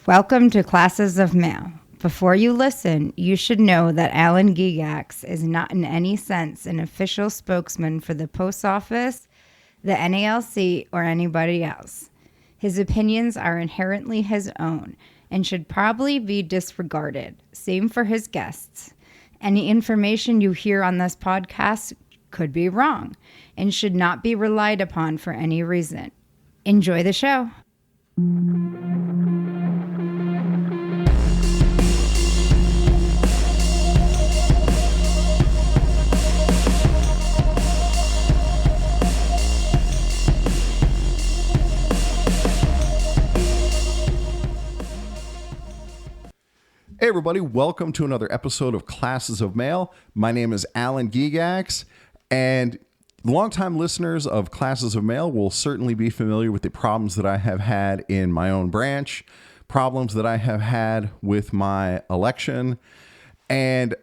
Welcome to Classes of Mail. Before you listen, you should know that Alan Gigax is not in any sense an official spokesman for the post office, the NALC, or anybody else. His opinions are inherently his own and should probably be disregarded. Same for his guests. Any information you hear on this podcast could be wrong and should not be relied upon for any reason. Enjoy the show. Hey everybody, welcome to another episode of Classes of Mail. My name is Alan Gigax, and longtime listeners of Classes of Mail will certainly be familiar with the problems that I have had in my own branch, problems that I have had with my election, and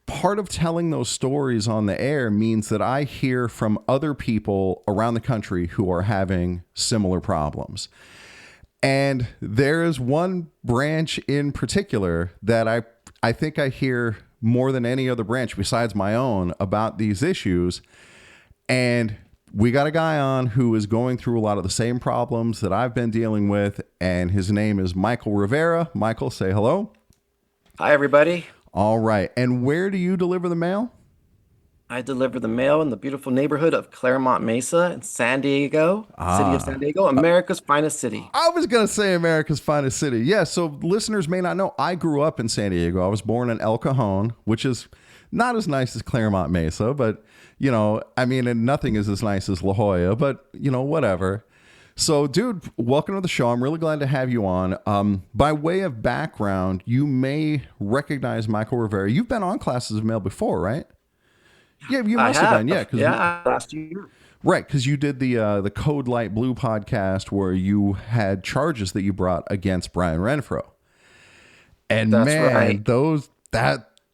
part of telling those stories on the air means that I hear from other people around the country who are having similar problems. And there is one branch in particular that I think I hear more than any other branch besides my own about these issues. And we got a guy on who is going through a lot of the same problems that I've been dealing with. And his name is Michael Rivera. Michael, say hello. Hi, everybody. All right. And where do you deliver the mail? I deliver the mail in the beautiful neighborhood of Claremont Mesa in San Diego, city of San Diego, America's finest city. I was going to say America's finest city. Yeah, so listeners may not know, I grew up in San Diego. I was born in El Cajon, which is not as nice as Claremont Mesa, but, you know, I mean, and nothing is as nice as La Jolla, but, you know, whatever. So, dude, welcome to the show. I'm really glad to have you on. By way of background, you may recognize Michael Rivera. You've been on Classes of Mail before, right? Yeah, you must have been. Yeah, last year. Right, because you did the Code Light Blue podcast where you had charges that you brought against Brian Renfro. And That's man, right.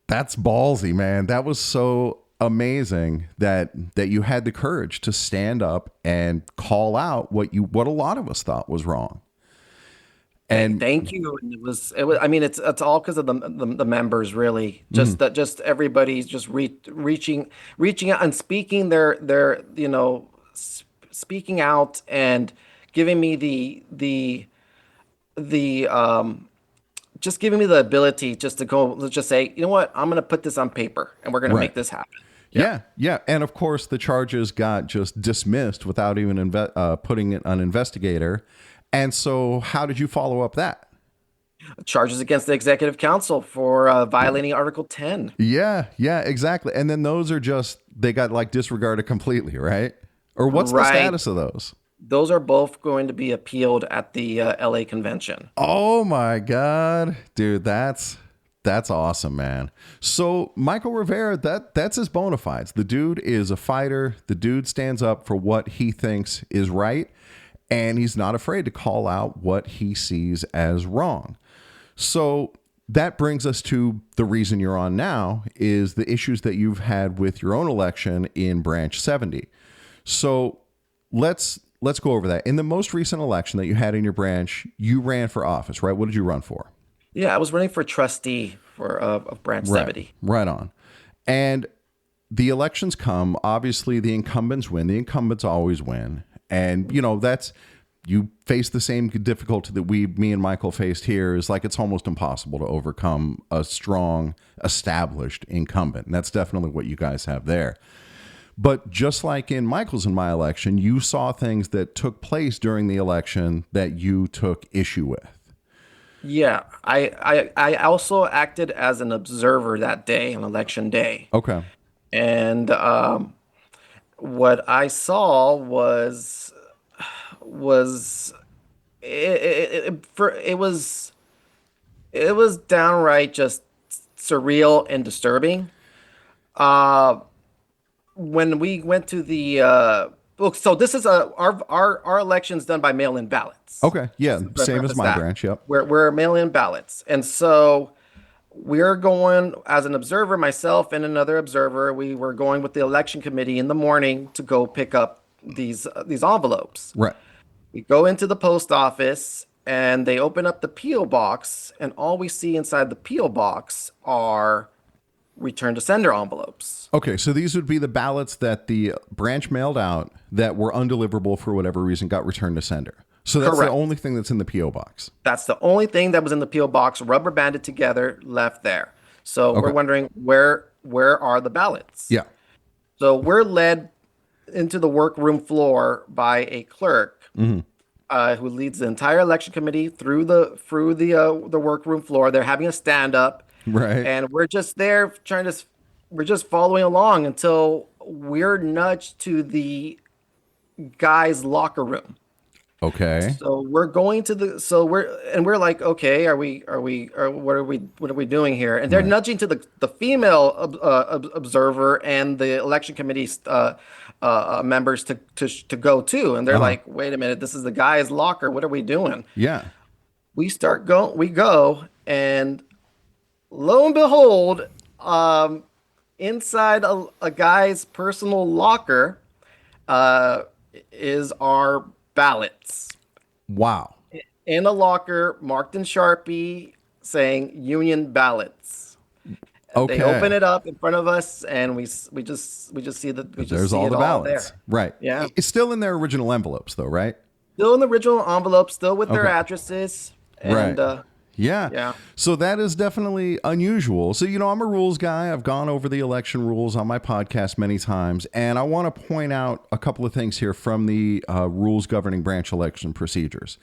that's ballsy, man. That was so amazing that you had the courage to stand up and call out what a lot of us thought was wrong. And Thank you. And it was. I mean, it's all because of the members, really. Just everybody's just reaching out and speaking their speaking out and giving me the just giving me the ability just to go, let's just say, you know what, I'm going to put this on paper and we're going to make this happen. Yeah. And of course, the charges got just dismissed without even putting it on investigator. And so how did you follow up that? Charges against the executive council for violating Article 10. Yeah, exactly. And then those are they got like disregarded completely, right? Or what's the status of those? Those are both going to be appealed at the LA convention. Oh my God, dude, that's awesome, man. So Michael Rivera, that's his bona fides. The dude is a fighter. The dude stands up for what he thinks is right. And he's not afraid to call out what he sees as wrong. So that brings us to the reason you're on now is the issues that you've had with your own election in Branch 70. So let's go over that. In the most recent election that you had in your branch, you ran for office, right? What did you run for? Yeah, I was running for trustee of Branch 70. Right on. And the elections come. Obviously, the incumbents win. The incumbents always win. And, you know, you face the same difficulty that me and Michael faced here is like it's almost impossible to overcome a strong, established incumbent. And that's definitely what you guys have there. But just like in Michael's and my election, you saw things that took place during the election that you took issue with. Yeah, I also acted as an observer that day, on election day. Okay. And what I saw was it was downright just surreal and disturbing. When we went to the so this is our election's done by mail-in ballots. Okay, yeah, same as my branch. Yep, we're mail-in ballots, and so we're going as an observer, myself and another observer. We were going with the election committee in the morning to go pick up these envelopes. Right. We go into the post office and they open up the P.O. box, and all we see inside the P.O. box are return to sender envelopes. Okay, so these would be the ballots that the branch mailed out that were undeliverable for whatever reason, got returned to sender. So that's Correct. the only thing that's in the P.O. box. That's the only thing that was in the P.O. box, rubber banded together, left there. So Okay. we're wondering where are the ballots? Yeah. So we're led into the workroom floor by a clerk who leads the entire election committee through the workroom floor. They're having a stand up, Right. and we're just there we're just following along until we're nudged to the guy's locker room. Okay. So we're going to we're like, okay, what are we doing here? And they're nudging to the female observer and the election committee's members to go too. And they're like, wait a minute, this is the guy's locker. What are we doing? Yeah. We go, and lo and behold, inside a guy's personal locker is our ballots Wow. in a locker marked in Sharpie saying Union ballots. Okay. They open it up in front of us, and we just see that There's all the ballots. there. Right. Yeah. It's still in their original envelopes, though, right? Still in the original envelope, still with their Okay. addresses. And Right. Yeah. Yeah. So that is definitely unusual. So, I'm a rules guy. I've gone over the election rules on my podcast many times. And I want to point out a couple of things here from the rules governing branch election procedures.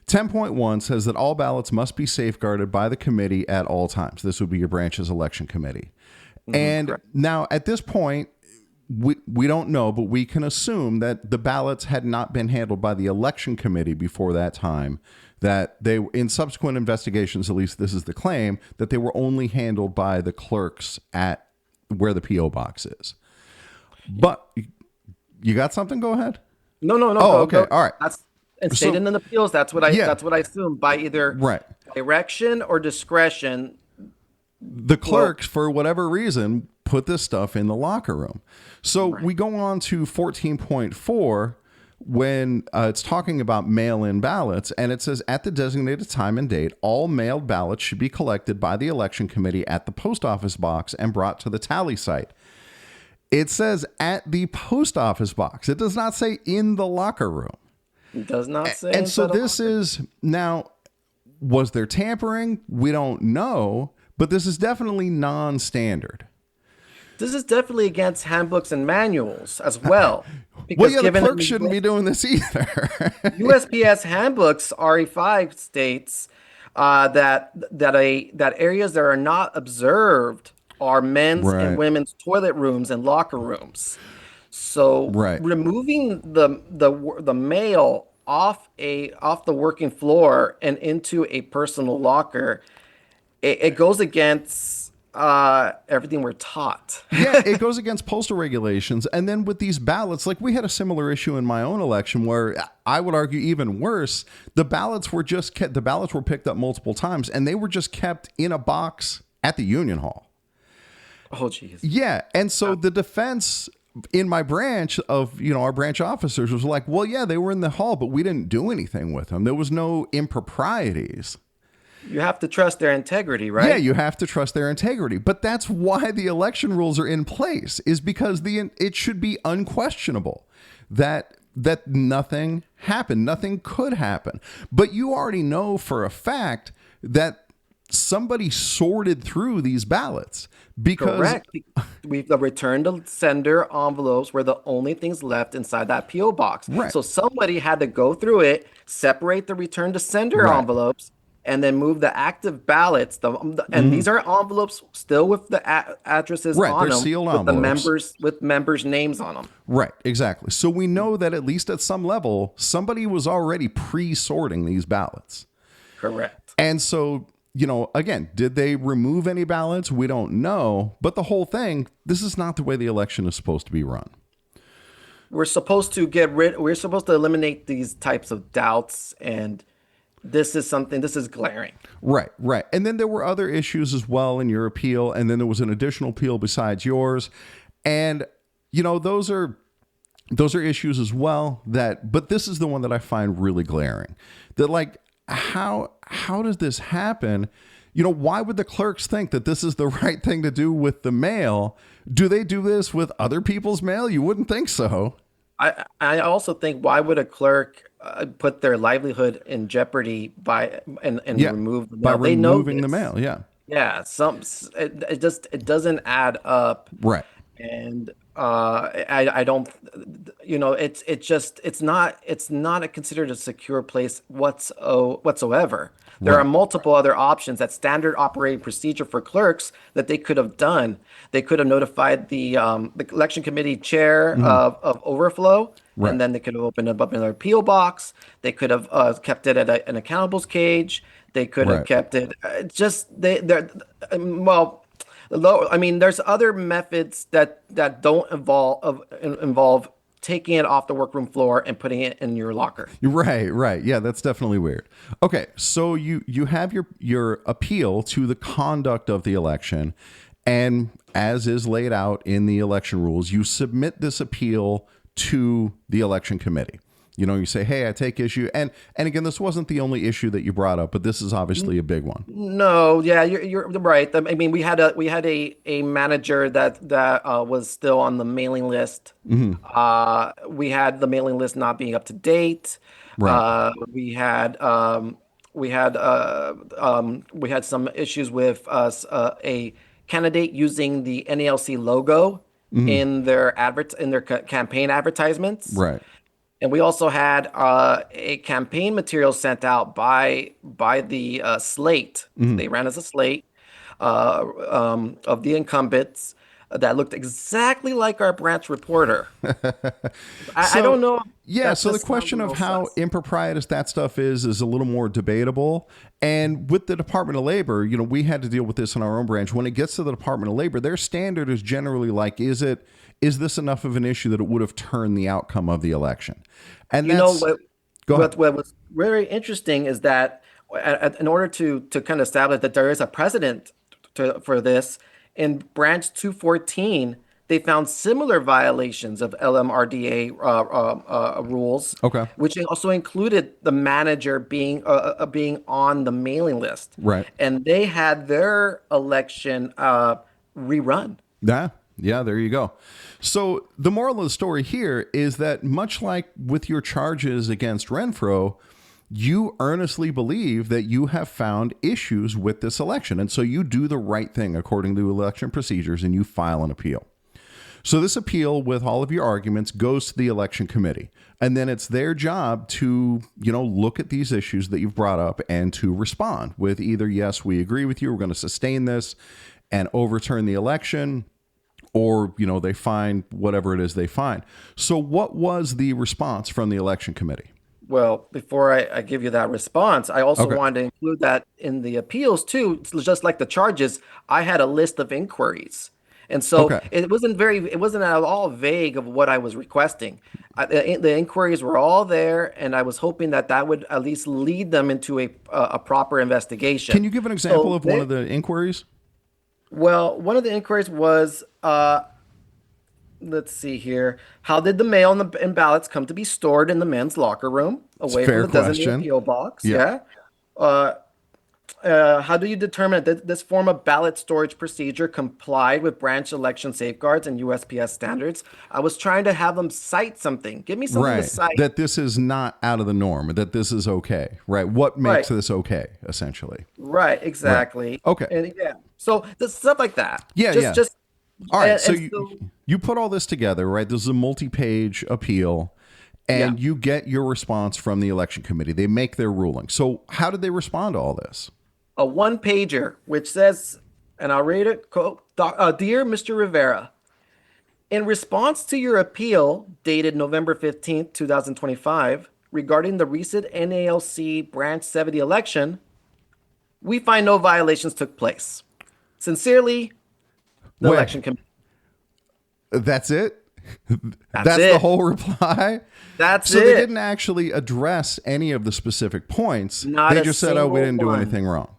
10.1 says that all ballots must be safeguarded by the committee at all times. This would be your branch's election committee. And correct. now at this point, we don't know, but we can assume that the ballots had not been handled by the election committee before that time, that they, in subsequent investigations, at least this is the claim, that they were only handled by the clerks at where the P.O. box is. But you got something? Go ahead. No. Oh, okay. All right. That's and stated in the appeals. That's what I assume by either Right. direction or discretion. The clerks, for whatever reason, put this stuff in the locker room. So we go on to 14.4 when it's talking about mail-in ballots, and it says, at the designated time and date, all mailed ballots should be collected by the election committee at the post office box and brought to the tally site. It says at the post office box. It does not say in the locker room. It does not say. And so inside a this locker. is now, was there tampering? We don't know, but this is definitely non-standard. This is definitely against handbooks and manuals as well. Well, yeah, the given clerk shouldn't be doing this either. USPS handbooks RE5 states that areas that are not observed are men's Right. and women's toilet rooms and locker rooms. So Right. removing the mail off the working floor and into a personal locker, it goes against everything we're taught. Yeah, it goes against postal regulations. And then with these ballots, like we had a similar issue in my own election where I would argue even worse, the ballots were picked up multiple times and they were just kept in a box at the Union Hall. Oh, geez. Yeah. And so the defense in my branch of, our branch officers was like, well, yeah, they were in the hall, but we didn't do anything with them. There was no improprieties. You have to trust their integrity, right? Yeah, you have to trust their integrity. But that's why the election rules are in place, is because it should be unquestionable that nothing happened, nothing could happen. But you already know for a fact that somebody sorted through these ballots because Correct. The return to sender envelopes were the only things left inside that P.O. box. Right. So somebody had to go through it, separate the return to sender Right. envelopes, and then move the active ballots. And these are envelopes still with the addresses Right, on they're them, sealed with the envelopes. members' names on them. Right, exactly. So we know that at least at some level, somebody was already pre-sorting these ballots. Correct. And so, again, did they remove any ballots? We don't know. But the whole thing, this is not the way the election is supposed to be run. We're supposed to eliminate these types of doubts, and this is glaring. Right. And then there were other issues as well in your appeal. And then there was an additional appeal besides yours. And, those are issues as well but this is the one that I find really glaring. That how does this happen? Why would the clerks think that this is the right thing to do with the mail? Do they do this with other people's mail? You wouldn't think so. I also think, why would a clerk put their livelihood in jeopardy and Yeah, remove the by mail? They know removing the this. mail. Yeah, Yeah, it doesn't add up. right. And I don't, it's not considered a secure place whatsoever. There are Right. multiple other options, that standard operating procedure for clerks, that they could have done. They could have notified the election committee chair of overflow, Right. and then they could have opened up another appeal box. They could have kept it at an accountables cage. They could have Right. kept it. Well, I mean, there's other methods that don't involve taking it off the workroom floor and putting it in your locker. Right. Yeah, that's definitely weird. Okay, so you have your appeal to the conduct of the election, and as is laid out in the election rules, you submit this appeal to the election committee. You say, "Hey, I take issue," and again, this wasn't the only issue that you brought up, but this is obviously a big one. No, yeah, you're right. I mean, we had a manager that was still on the mailing list. We had the mailing list not being up to date. Right. We had some issues with a candidate using the NALC logo in their campaign advertisements. Right. And we also had a campaign material sent out by the slate. They ran as a slate of the incumbents that looked exactly like our branch reporter. I don't know. Yeah, so the question of how improprietous that stuff is a little more debatable. And with the Department of Labor, we had to deal with this in our own branch. When it gets to the Department of Labor, their standard is generally like, is this enough of an issue that it would have turned the outcome of the election? And what was very interesting is that in order to kind of establish that there is a precedent for this, in branch 214, they found similar violations of LMRDA rules, Okay. which also included the manager being on the mailing list. Right. And they had their election rerun. Yeah, there you go. So the moral of the story here is that, much like with your charges against Renfro, you earnestly believe that you have found issues with this election. And so you do the right thing according to election procedures and you file an appeal. So this appeal, with all of your arguments, goes to the election committee. And then it's their job to, look at these issues that you've brought up and to respond with either, yes, we agree with you, we're going to sustain this and overturn the election, or, they find whatever it is they find. So what was the response from the election committee? Well, before I give you that response, I also Okay. wanted to include that in the appeals too. Just like the charges, I had a list of inquiries. And so Okay. it wasn't at all vague of what I was requesting. The inquiries were all there, and I was hoping that would at least lead them into a proper investigation. Can you give an example So of one of the inquiries? Well, one of the inquiries was, let's see here. How did the mail and ballots come to be stored in the men's locker room, away Fair from the designated question. PO box? Yeah. Yeah. How do you determine that this form of ballot storage procedure complied with branch election safeguards and USPS standards? I was trying to have them cite something. Give me something to Right. cite. That this is not out of the norm, that this is okay, right? What makes Right. this okay, essentially? Right, exactly. Okay. And yeah, so the stuff like that. Yeah, just, yeah. Just All right. and- So and you put all this together, right? This is a multi-page appeal, and Yeah. you get your response from the election committee. They make their ruling. So how did they respond to all this? a one pager which says, and I'll read it, quote, Dear Mr. Rivera, in response to your appeal dated November 15th, 2025, regarding the recent NALC Branch 70 election, we find no violations took place. Sincerely, the Wait. election committee. That's it? That's the it. whole reply? That's So it. they didn't actually address any of the specific points. Not They a just said, oh, we single didn't do one. anything wrong.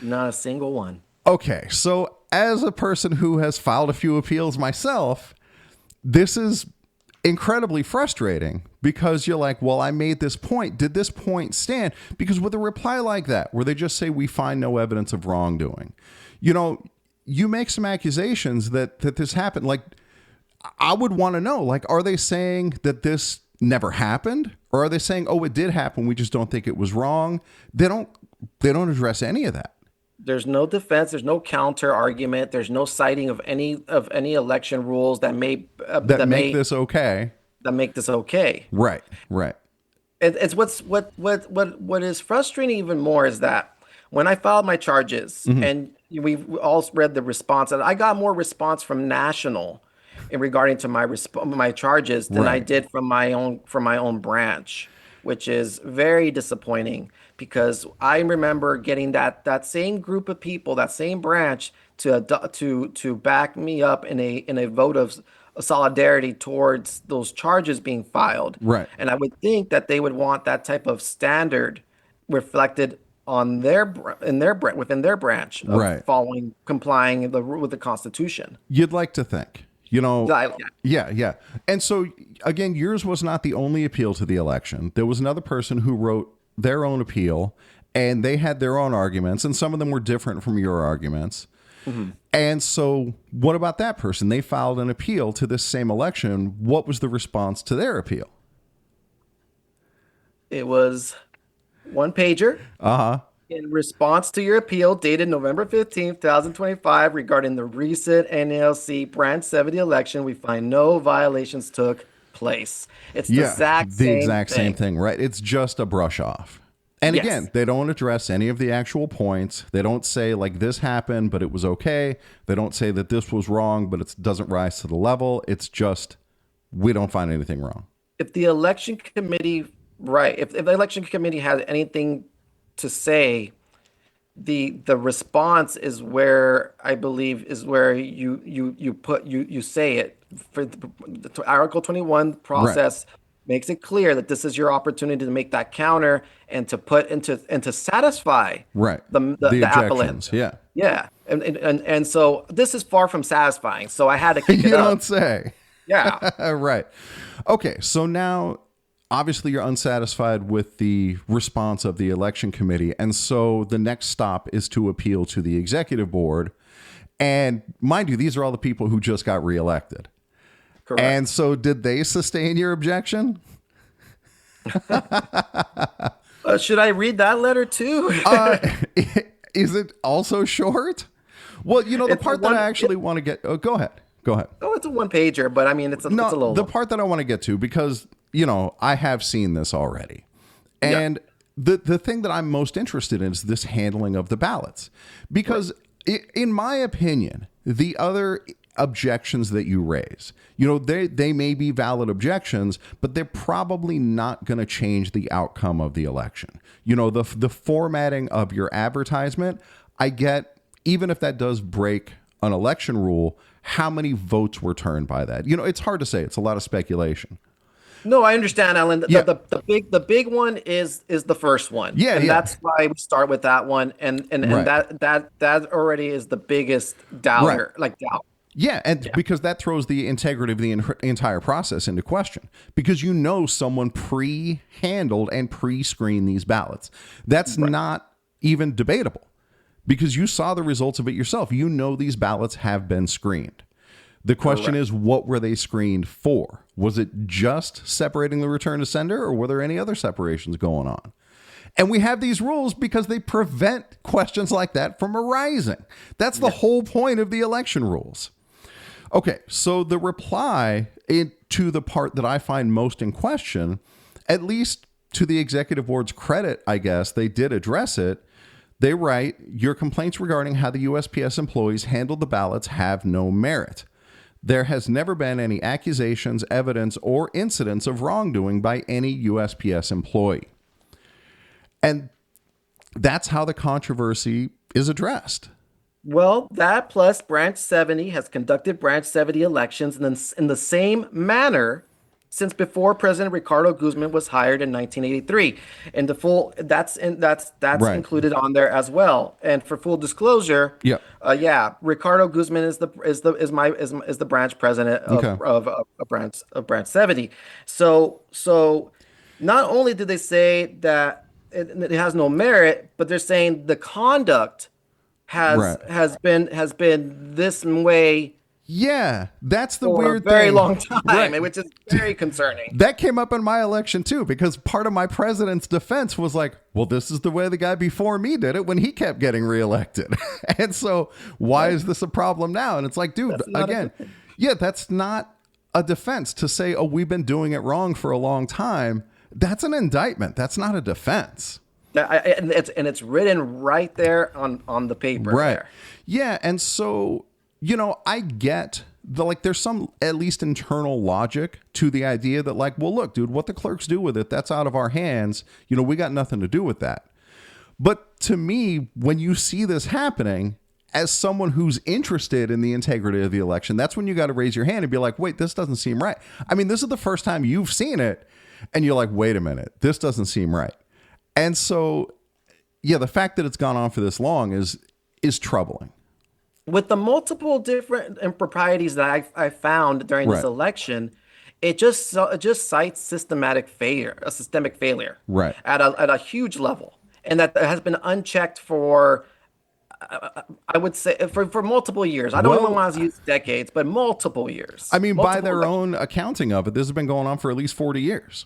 Not a single one. Okay, so as a person who has filed a few appeals myself, this is incredibly frustrating because you're like, well, I made this point. Did this point stand? Because with a reply like that, where they just say, we find no evidence of wrongdoing, you make some accusations that this happened. Like, I would want to know, like, are they saying that this never happened? Or are they saying, oh, it did happen, we just don't think it was wrong? They don't address any of that. There's no defense. There's no counter argument. There's no citing of any election rules that Make this okay. That make this okay. Right. It's what is frustrating even more is that when I filed my charges, and we all read the response, and I got more response from National in regarding to my charges than I did from my own branch, which is very disappointing, because I remember getting that same group of people, that same branch, to back me up in a vote of solidarity towards those charges being filed. Right. And I would think that they would want that type of standard reflected on within their branch of complying with the Constitution. You'd like to think. Yeah. Yeah. And so, again, yours was not the only appeal to the election. There was another person who wrote their own appeal, and they had their own arguments, and some of them were different from your arguments. And so what about that person? They filed an appeal to this same election. What was the response to their appeal? It was one pager. In response to your appeal dated November 15th, 2025, regarding the recent NALC Branch 70 election, we find no violations took place. It's the exact same thing, right? It's just a brush off. And again, they don't address any of the actual points. They don't say, like, this happened, but it was okay. They don't say that this was wrong, but it doesn't rise to the level. It's just, we don't find anything wrong. If the election committee, if the election committee has anything to say, the response is where I believe is where you say it. For the Article 21 process makes it clear that this is your opportunity to make that counter and to put and to satisfy the appellant. And so this is far from satisfying. So I had to kick it up. You don't say. Yeah. Right. Okay. So now, obviously, you're unsatisfied with the response of the election committee. And so the next stop is to appeal to the executive board. And mind you, these are all the people who just got reelected. Correct. And so did they sustain your objection? Should I read that letter too? Is it also short? Well, the part that I actually want to get... Oh, go ahead. Oh, it's a one pager, but I mean, it's a little... The part that I want to get to, because, I have seen this already. And the thing that I'm most interested in is this handling of the ballots. Because in my opinion, the other objections that you raise, they may be valid objections, but they're probably not going to change the outcome of the election. The formatting of your advertisement, I get, even if that does break an election rule, how many votes were turned by that? It's hard to say. It's a lot of speculation. No, I understand, Alan. The big one is the first one. That's why we start with that one, and that already is the biggest doubter, doubt. Because that throws the integrity of the entire process into question, because someone pre-handled and pre-screened these ballots. That's not even debatable, because you saw the results of it yourself. These ballots have been screened. The question is, what were they screened for? Was it just separating the return to sender, or were there any other separations going on? And we have these rules because they prevent questions like that from arising. That's the whole point of the election rules. Okay, so the reply to the part that I find most in question, at least to the executive board's credit, I guess, they did address it. They write, your complaints regarding how the USPS employees handled the ballots have no merit. There has never been any accusations, evidence, or incidents of wrongdoing by any USPS employee. And that's how the controversy is addressed. Well, that plus Branch 70 has conducted Branch 70 elections in the same manner since before President Ricardo Guzman was hired in 1983. And the full that's Right. included on there as well. And for full disclosure, Yep. yeah, Ricardo Guzman is the branch president Okay. of branch 70. So not only did they say that it has no merit, but they're saying the conduct Right. has been this way Yeah, that's the for a weird very thing. long time, Right. which is very concerning. That came up in my election too, because part of my president's defense was like, well, this is the way the guy before me did it when he kept getting reelected. And so why is this a problem now? And it's like, dude, That's not a again, good thing. yeah, that's not a defense to say, oh, we've been doing it wrong for a long time. That's an indictment. That's not a defense. And it's written right there on the paper Right. there. Yeah. And so, I get there's some at least internal logic to the idea that like, well, look, dude, what the clerks do with it, that's out of our hands. We got nothing to do with that. But to me, when you see this happening, as someone who's interested in the integrity of the election, that's when you got to raise your hand and be like, wait, this doesn't seem right. I mean, this is the first time you've seen it and you're like, wait a minute, this doesn't seem right. And so, yeah, the fact that it's gone on for this long is troubling. With the multiple different improprieties that I found during this Right. election, it just cites systematic failure, a systemic failure, Right. at a huge level, and that has been unchecked for, I would say, for multiple years. I don't even Well, want to use decades, but multiple years. I mean, by Multiple their elections. own accounting of it, this has been going on for at least 40 years.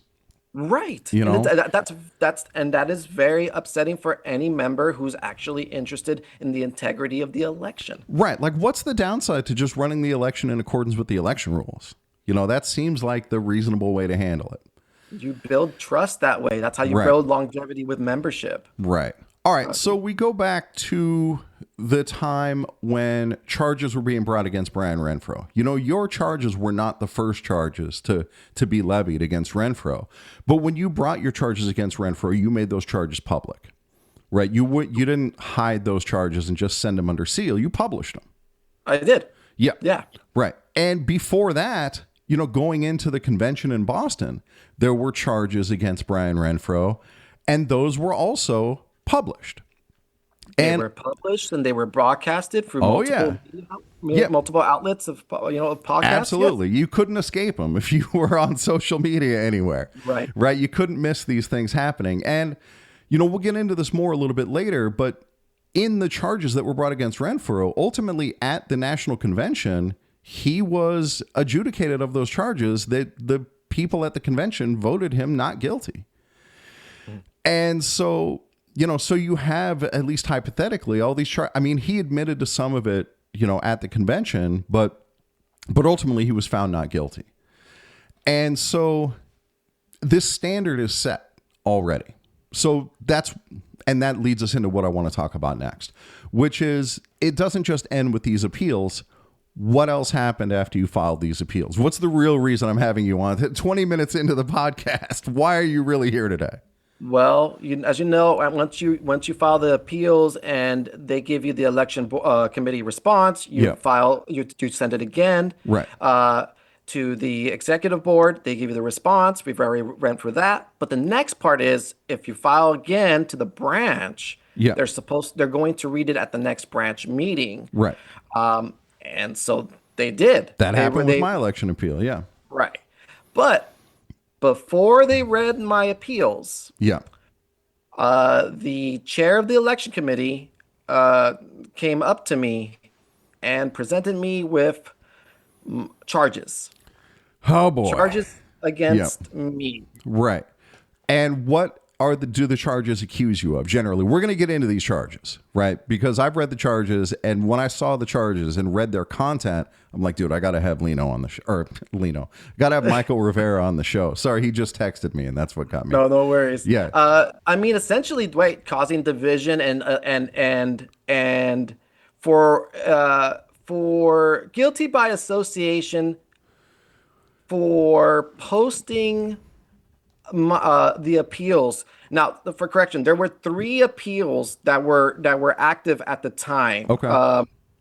Right. You know? And that is very upsetting for any member who's actually interested in the integrity of the election. Right. Like, what's the downside to just running the election in accordance with the election rules? That seems like the reasonable way to handle it. You build trust that way. That's how you Right. build longevity with membership. Right. All right. So we go back to the time when charges were being brought against Brian Renfro. Your charges were not the first charges to be levied against Renfro. But when you brought your charges against Renfro, you made those charges public. Right? You didn't hide those charges and just send them under seal. You published them. I did. Yeah. Yeah. Right. And before that, going into the convention in Boston, there were charges against Brian Renfro, and those were also published. They were published and they were broadcasted through multiple outlets of podcasts. Absolutely. You couldn't escape them if you were on social media anywhere. Right. Right. You couldn't miss these things happening. And, we'll get into this more a little bit later, but in the charges that were brought against Renfro, ultimately at the national convention, he was adjudicated of those charges that the people at the convention voted him not guilty. And so, so you have, at least hypothetically, all these charges. I mean, he admitted to some of it, at the convention, but ultimately he was found not guilty. And so this standard is set already. So that leads us into what I want to talk about next, which is it doesn't just end with these appeals. What else happened after you filed these appeals? What's the real reason I'm having you on 20 minutes into the podcast? Why are you really here today? Well, as you know, once you file the appeals and they give you the election committee response, you send it again. Right. To the executive board. They give you the response. We've already went through that. But the next part is if you file again to the branch, they're going to read it at the next branch meeting. Right. And so they did. That happened with my election appeal. Yeah. Right. But before they read my appeals, the chair of the election committee came up to me and presented me with charges. Oh boy. Charges against me. Right. And what do the charges accuse you of? Generally, we're going to get into these charges, right? Because I've read the charges, and when I saw the charges and read their content, I'm like, dude, I got to have Lino on the show, or Lino, got to have Michael Rivera on the show. Sorry, he just texted me, and that's what got me. No worries. Yeah. I mean, essentially, Dwight, causing division and for guilty by association for posting the appeals. Now, for correction, there were 3 appeals that were active at the time. Okay.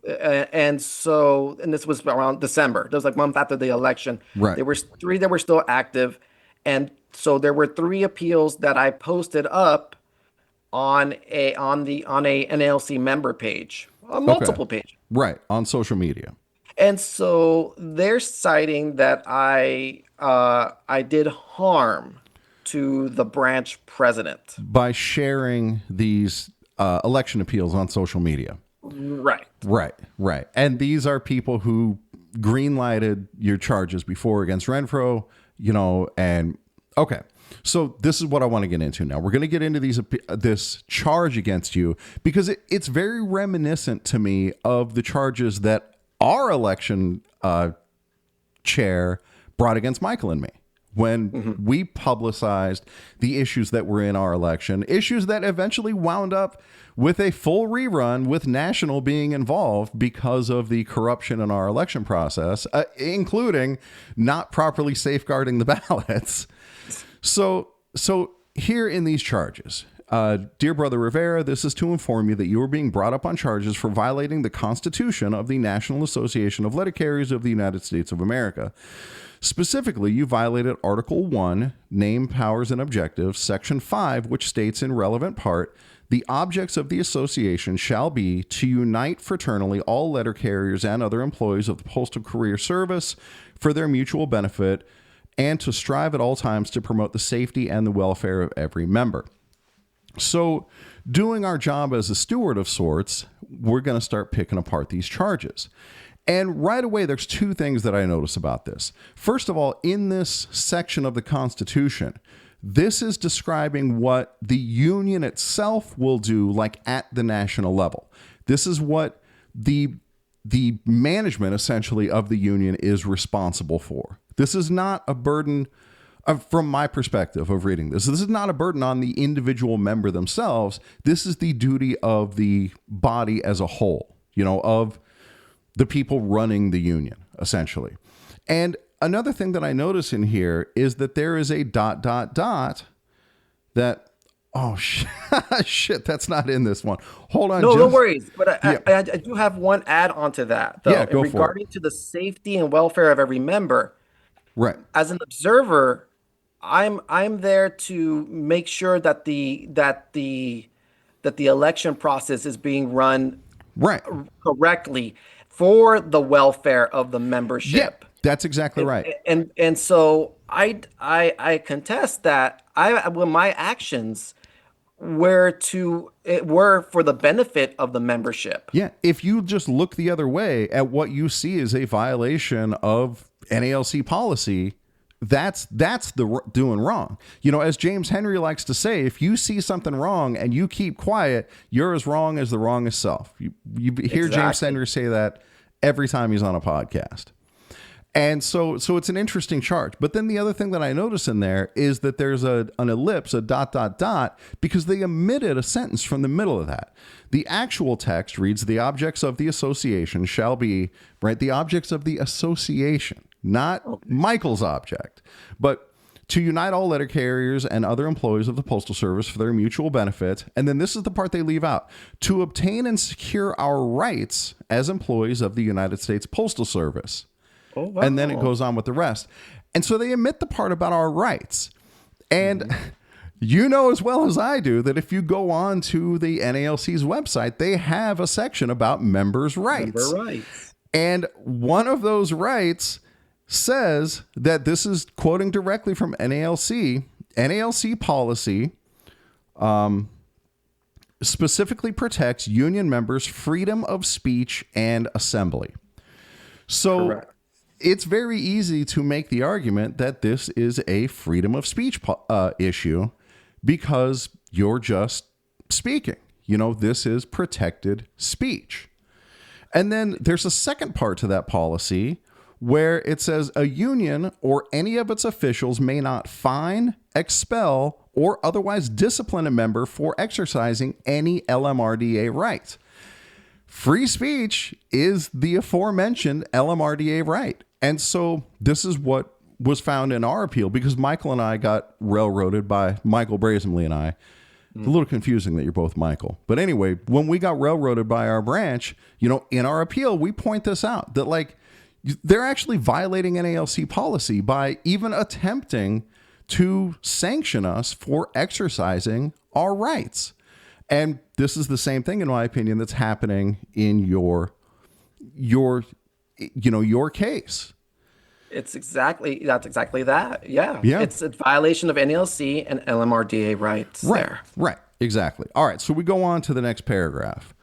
And this was around December. That was like a month after the election. Right. There were three that were still active, and so there were three appeals that I posted up on a NLC member page, on Okay. multiple pages. Right. On social media. And so they're citing that I did harm to the branch president. By sharing these election appeals on social media. Right. Right, right. And these are people who green-lighted your charges before against Renfro, and okay. So this is what I want to get into now. We're going to get into this charge against you because it's very reminiscent to me of the charges that our election chair brought against Michael and me when we publicized the issues that were in our election, issues that eventually wound up with a full rerun with National being involved because of the corruption in our election process, including not properly safeguarding the ballots. So here in these charges, dear brother Rivera, this is to inform you that you are being brought up on charges for violating the Constitution of the National Association of Letter Carriers of the United States of America. Specifically, you violated Article 1, Name, Powers, and Objectives, Section 5, which states in relevant part, the objects of the association shall be to unite fraternally all letter carriers and other employees of the Postal Courier Service for their mutual benefit and to strive at all times to promote the safety and the welfare of every member. So, doing our job as a steward of sorts, we're going to start picking apart these charges. And right away, there's two things that I notice about this. First of all, in this section of the Constitution, this is describing what the union itself will do, like at the national level. This is what the management, essentially, of the union is responsible for. This is not a burden, from my perspective of reading this. This is not a burden on the individual member themselves. This is the duty of the body as a whole, of the people running the union, essentially. And another thing that I notice in here is that there is a ... that, oh, shit, that's not in this one. Hold on. No worries. But I do have one add on to that, though. Yeah, go for it. Regarding to the safety and welfare of every member. Right. As an observer, I'm there to make sure that the election process is being run right correctly for the welfare of the membership. Yeah, that's exactly right. And so I contest that when my actions were for the benefit of the membership. Yeah, if you just look the other way at what you see as a violation of NALC policy, that's the doing wrong. As James Henry likes to say, if you see something wrong and you keep quiet, you're as wrong as the wrongest self. You hear Exactly. James Henry say that every time he's on a podcast. And so it's an interesting charge. But then the other thing that I notice in there is that there's an ellipse, a ... because they omitted a sentence from the middle of that. The actual text reads, the objects of the association shall be, right, the objects of the association, not Michael's object, but to unite all letter carriers and other employees of the Postal Service for their mutual benefit. And then this is the part they leave out: to obtain and secure our rights as employees of the United States Postal Service. Oh, wow. And then it goes on with the rest. And so they omit the part about our rights. And you know as well as I do that if you go on to the NALC's website, they have a section about members' rights. Member rights. And one of those rights says that, this is quoting directly from NALC policy specifically protects union members' freedom of speech and assembly. So Correct. It's very easy to make the argument that this is a freedom of speech issue because you're just speaking. This is protected speech. And then there's a second part to that policy where it says a union or any of its officials may not fine, expel, or otherwise discipline a member for exercising any LMRDA right. Free speech is the aforementioned LMRDA right. And so this is what was found in our appeal, because Michael and I got railroaded by Michael Brasaemle and I It's a little confusing that you're both Michael. But anyway, when we got railroaded by our branch, in our appeal, we point this out that they're actually violating NALC policy by even attempting to sanction us for exercising our rights. And this is the same thing, in my opinion, that's happening in your case. That's exactly that. Yeah. Yeah. It's a violation of NLC and LMRDA rights there. Right. Exactly. All right. So we go on to the next paragraph.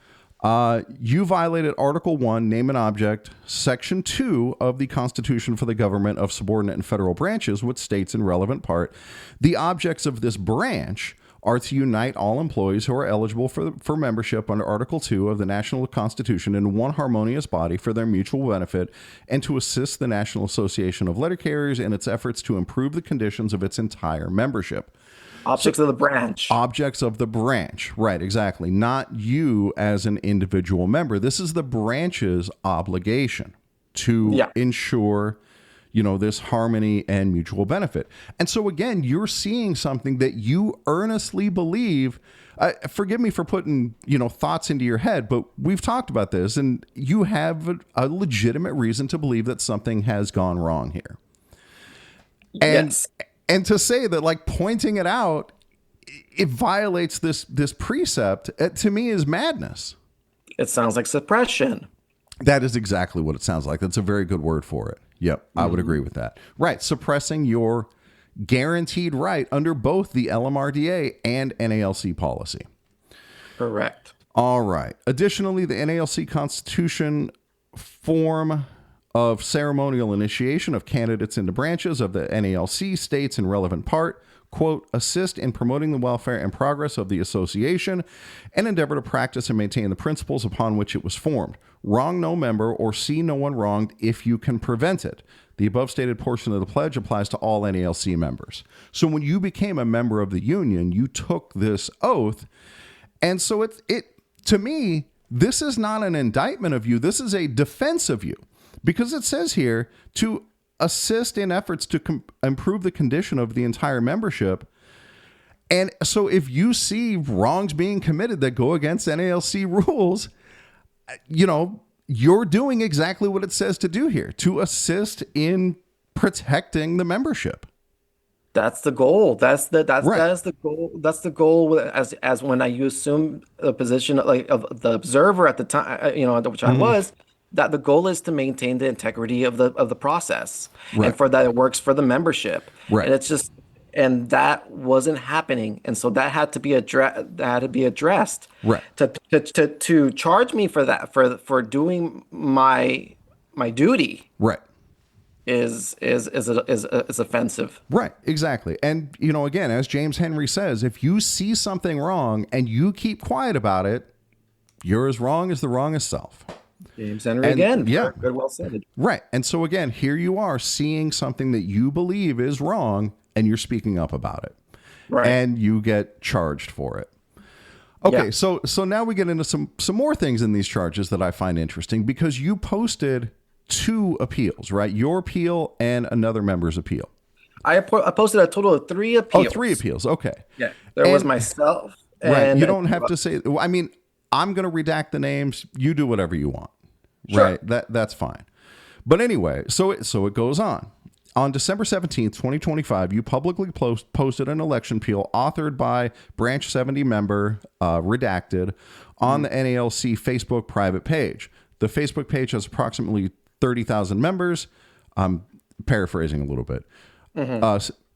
You violated Article 1, Name and Object, Section 2 of the Constitution for the Government of Subordinate and Federal Branches, which states in relevant part, the objects of this branch are to unite all employees who are eligible for membership under Article 2 of the National Constitution in one harmonious body for their mutual benefit, and to assist the National Association of Letter Carriers in its efforts to improve the conditions of its entire membership. Objects of the branch. Objects of the branch. Right, exactly. Not you as an individual member. This is the branch's obligation to ensure this harmony and mutual benefit. And so again, you're seeing something that you earnestly believe. Forgive me for putting, thoughts into your head, but we've talked about this, and you have a legitimate reason to believe that something has gone wrong here. And to say that, pointing it out, it violates this precept, to me is madness. It sounds like suppression. That is exactly what it sounds like. That's a very good word for it. Yep, I would agree with that. Right, suppressing your guaranteed right under both the LMRDA and NALC policy. Correct. All right. Additionally, the NALC Constitution form of ceremonial initiation of candidates into branches of the NALC states in relevant part, quote, assist in promoting the welfare and progress of the association and endeavor to practice and maintain the principles upon which it was formed. Wrong no member or see no one wronged if you can prevent it. The above stated portion of the pledge applies to all NALC members. So when you became a member of the union, you took this oath. And so it to me, this is not an indictment of you. This is a defense of you, because it says here to assist in efforts to improve the condition of the entire membership. And so if you see wrongs being committed that go against NALC rules, you're doing exactly what it says to do here, to assist in protecting the membership. That's the goal. That's the goal. That's the goal. As when you assume the position of the observer at the time, which I was, that the goal is to maintain the integrity of the process, and for that it works for the membership. Right. And it's just, and that wasn't happening, and so that had to be addressed. Right. To charge me for that, for doing my duty. Right. Is offensive. Right, exactly. And again, as James Henry says, if you see something wrong and you keep quiet about it, you're as wrong as the wrongest self. James Henry again. Yeah. Good, well said. Right. And so again, here you are seeing something that you believe is wrong and you're speaking up about it. Right. And you get charged for it. Okay, yeah. So now we get into some more things in these charges that I find interesting, because you posted 2 appeals, right? Your appeal and another member's appeal. I posted a total of 3 appeals. Oh, 3 appeals. Okay. Yeah. There was myself. Right. You don't have to say, I mean, I'm going to redact the names. You do whatever you want. Sure. Right. That's fine. But anyway, so it goes on. On December 17th, 2025, you publicly posted an election appeal authored by Branch 70 member, redacted, on the NALC Facebook private page. The Facebook page has approximately 30,000 members. I'm paraphrasing a little bit.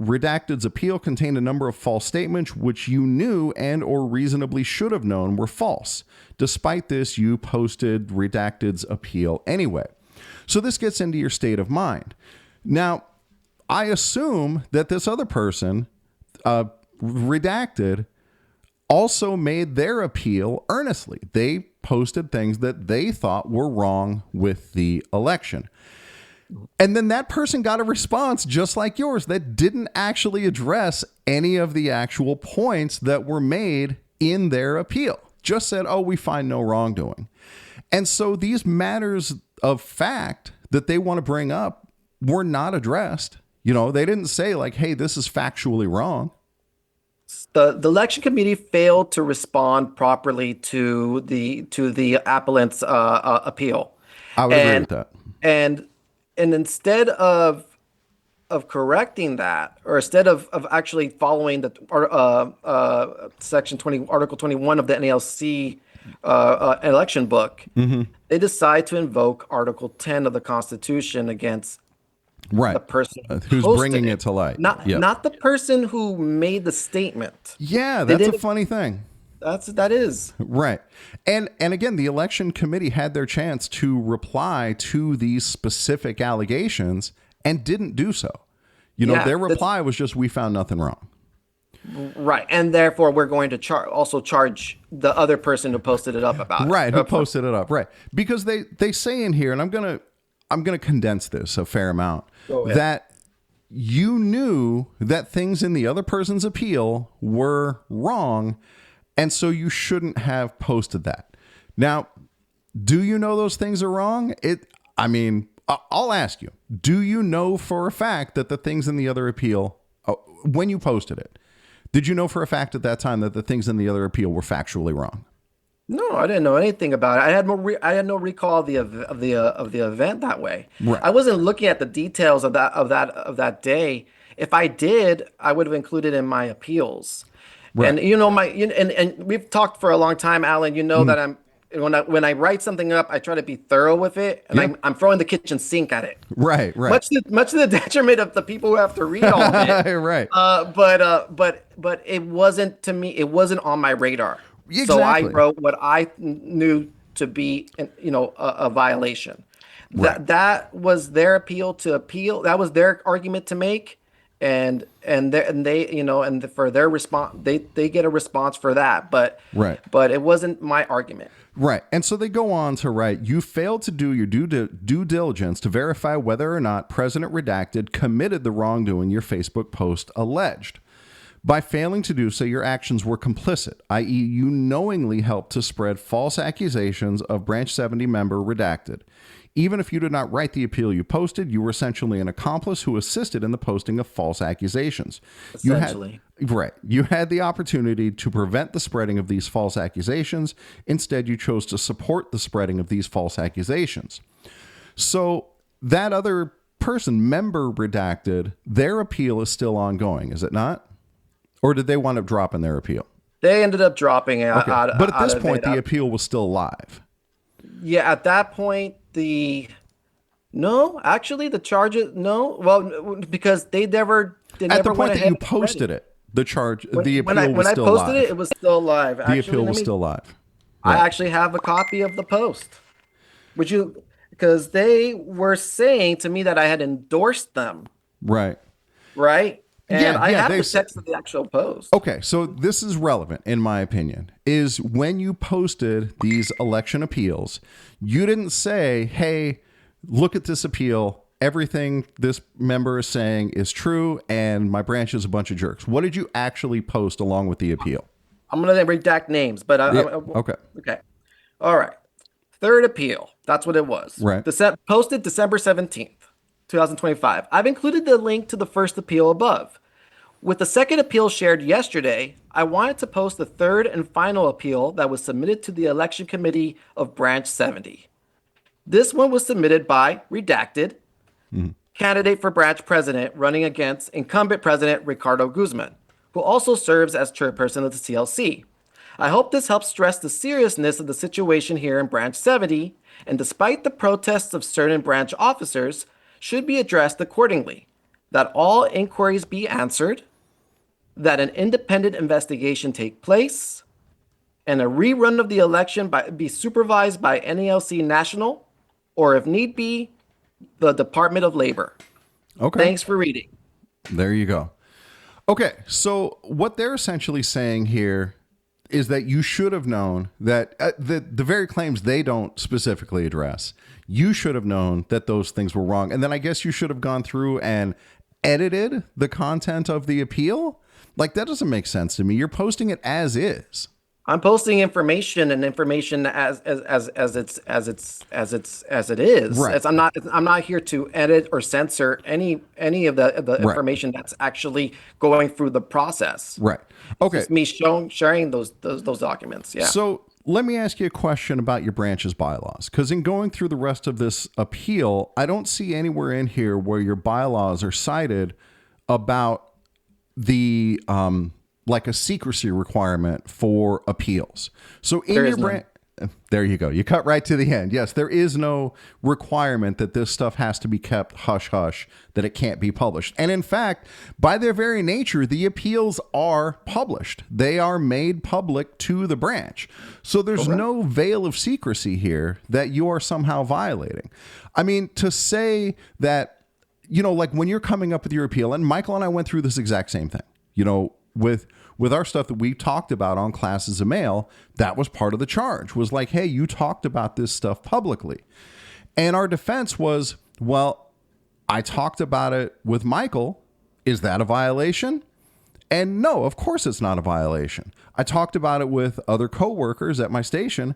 Redacted's appeal contained a number of false statements which you knew and or reasonably should have known were false. Despite this, you posted Redacted's appeal anyway. So this gets into your state of mind. Now, I assume that this other person, Redacted, also made their appeal earnestly. They posted things that they thought were wrong with the election. And then that person got a response just like yours that didn't actually address any of the actual points that were made in their appeal. Just said, oh, we find no wrongdoing. And so these matters of fact that they want to bring up were not addressed. They didn't say like, hey, this is factually wrong. The election committee failed to respond properly to the appellant's appeal, I would agree and with that. and and instead of correcting that, or instead of actually following the section 20, article 21 of the NALC election book, they decide to invoke article 10 of the Constitution against the Right. person who Who's posted bringing it, it to light? not Yep. not the person who made the statement. Yeah, They that's a didn't. funny thing. That is. Right. And again, the election committee had their chance to reply to these specific allegations and didn't do so. Yeah, Their reply was just, we found nothing wrong. right, and therefore we're going to also charge the other person who posted it up about Right, it. who posted it up. Right. Because they say in here, and I'm gonna condense this a fair amount, Go ahead. that you knew that things in the other person's appeal were wrong, and so you shouldn't have posted that. Now, do you know those things are wrong? I'll ask you, do you know for a fact that the things in the other appeal, when you posted it, did you know for a fact at that time that the things in the other appeal were factually wrong? No, I didn't know anything about it. I had no recall of the event that way. Right. I wasn't looking at the details of that day. If I did, I would have included in my appeals. Right. And and we've talked for a long time, Alan. You know that when I write something up, I try to be thorough with it, and Yep. I'm throwing the kitchen sink at it. Right. Much to the detriment of the people who have to read all of it. Right. But it wasn't, to me, it wasn't on my radar. So I Exactly. wrote what I knew to be, a violation. Right. That was their appeal to appeal. That was their argument to make, and for their response, they get a response for that. But Right. but it wasn't my argument. Right. And so they go on to write, you failed to do your due diligence to verify whether or not President Redacted committed the wrongdoing your Facebook post alleged. By failing to do so, your actions were complicit, i.e., you knowingly helped to spread false accusations of Branch 70 member Redacted. Even if you did not write the appeal you posted, you were essentially an accomplice who assisted in the posting of false accusations. Essentially. You had the opportunity to prevent the spreading of these false accusations. Instead, you chose to support the spreading of these false accusations. So that other person, member Redacted, their appeal is still ongoing, is it not? Or did they wind up dropping their appeal? They ended up dropping it Okay. out. But at out this of point, it. the appeal was still live. Yeah, at that point, no, actually, the charges, no, well, because they At the never point went that ahead you and read posted it, the appeal When was I still posted live. it, it was still live. The Actually, appeal was still live. I Right. actually have a copy of the post. Because they were saying to me that I had endorsed them, Right. right? And Yeah, I have they the said- text of the actual post. Okay, so this is relevant, in my opinion, is when you posted these election appeals, you didn't say, hey, look at this appeal. Everything this member is saying is true, and my branch is a bunch of jerks. What did you actually post along with the appeal? I'm going to redact names, but Okay. Okay. All right. Third appeal. That's what it was. Right. Posted December 17th, 2025. I've included the link to the first appeal above. With the second appeal shared yesterday, I wanted to post the third and final appeal that was submitted to the election committee of Branch 70. This one was submitted by Redacted, candidate for branch president running against incumbent president Ricardo Guzman, who also serves as chairperson of the CLC. I hope this helps stress the seriousness of the situation here in Branch 70, and despite the protests of certain branch officers, should be addressed accordingly, that all inquiries be answered, that an independent investigation take place, and a rerun of the election be supervised by NALC National, or if need be, the Department of Labor. Okay. Thanks for reading. There you go. Okay, so what they're essentially saying here is that you should have known that the very claims they don't specifically address, you should have known that those things were wrong. And then I guess you should have gone through and edited the content of the appeal. Like, that doesn't make sense to me. You're posting it as is. I'm posting information and information as it is. Right. I'm not here to edit or censor any of the Right. information that's actually going through the process. Right. It's Okay. just me sharing those documents. Yeah. So let me ask you a question about your branch's bylaws. Because in going through the rest of this appeal, I don't see anywhere in here where your bylaws are cited about the like a secrecy requirement for appeals. So in There your is none. branch, there you go. You cut right to the end. Yes, there is no requirement that this stuff has to be kept hush hush, that it can't be published. And in fact, by their very nature, the appeals are published. They are made public to the branch. So there's no veil of secrecy here that you are somehow violating. I mean, to say that, like when you're coming up with your appeal, and Michael and I went through this exact same thing, with our stuff that we talked about on Classes of Mail, that was part of the charge, was like, hey, you talked about this stuff publicly. And our defense was, well, I talked about it with Michael. Is that a violation? And no, of course it's not a violation. I talked about it with other coworkers at my station.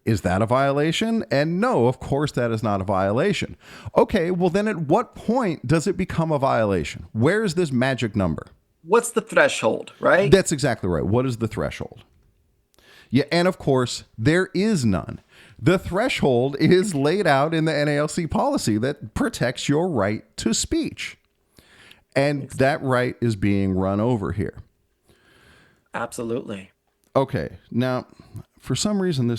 Is that a violation? And no, of course that is not a violation. Okay, well then at what point does it become a violation? Where is this magic number? What's the threshold, right? That's exactly right. What is the threshold? Yeah, and of course, there is none. The threshold is laid out in the NALC policy that protects your right to speech. And that right is being run over here. Absolutely. Okay, now, for some reason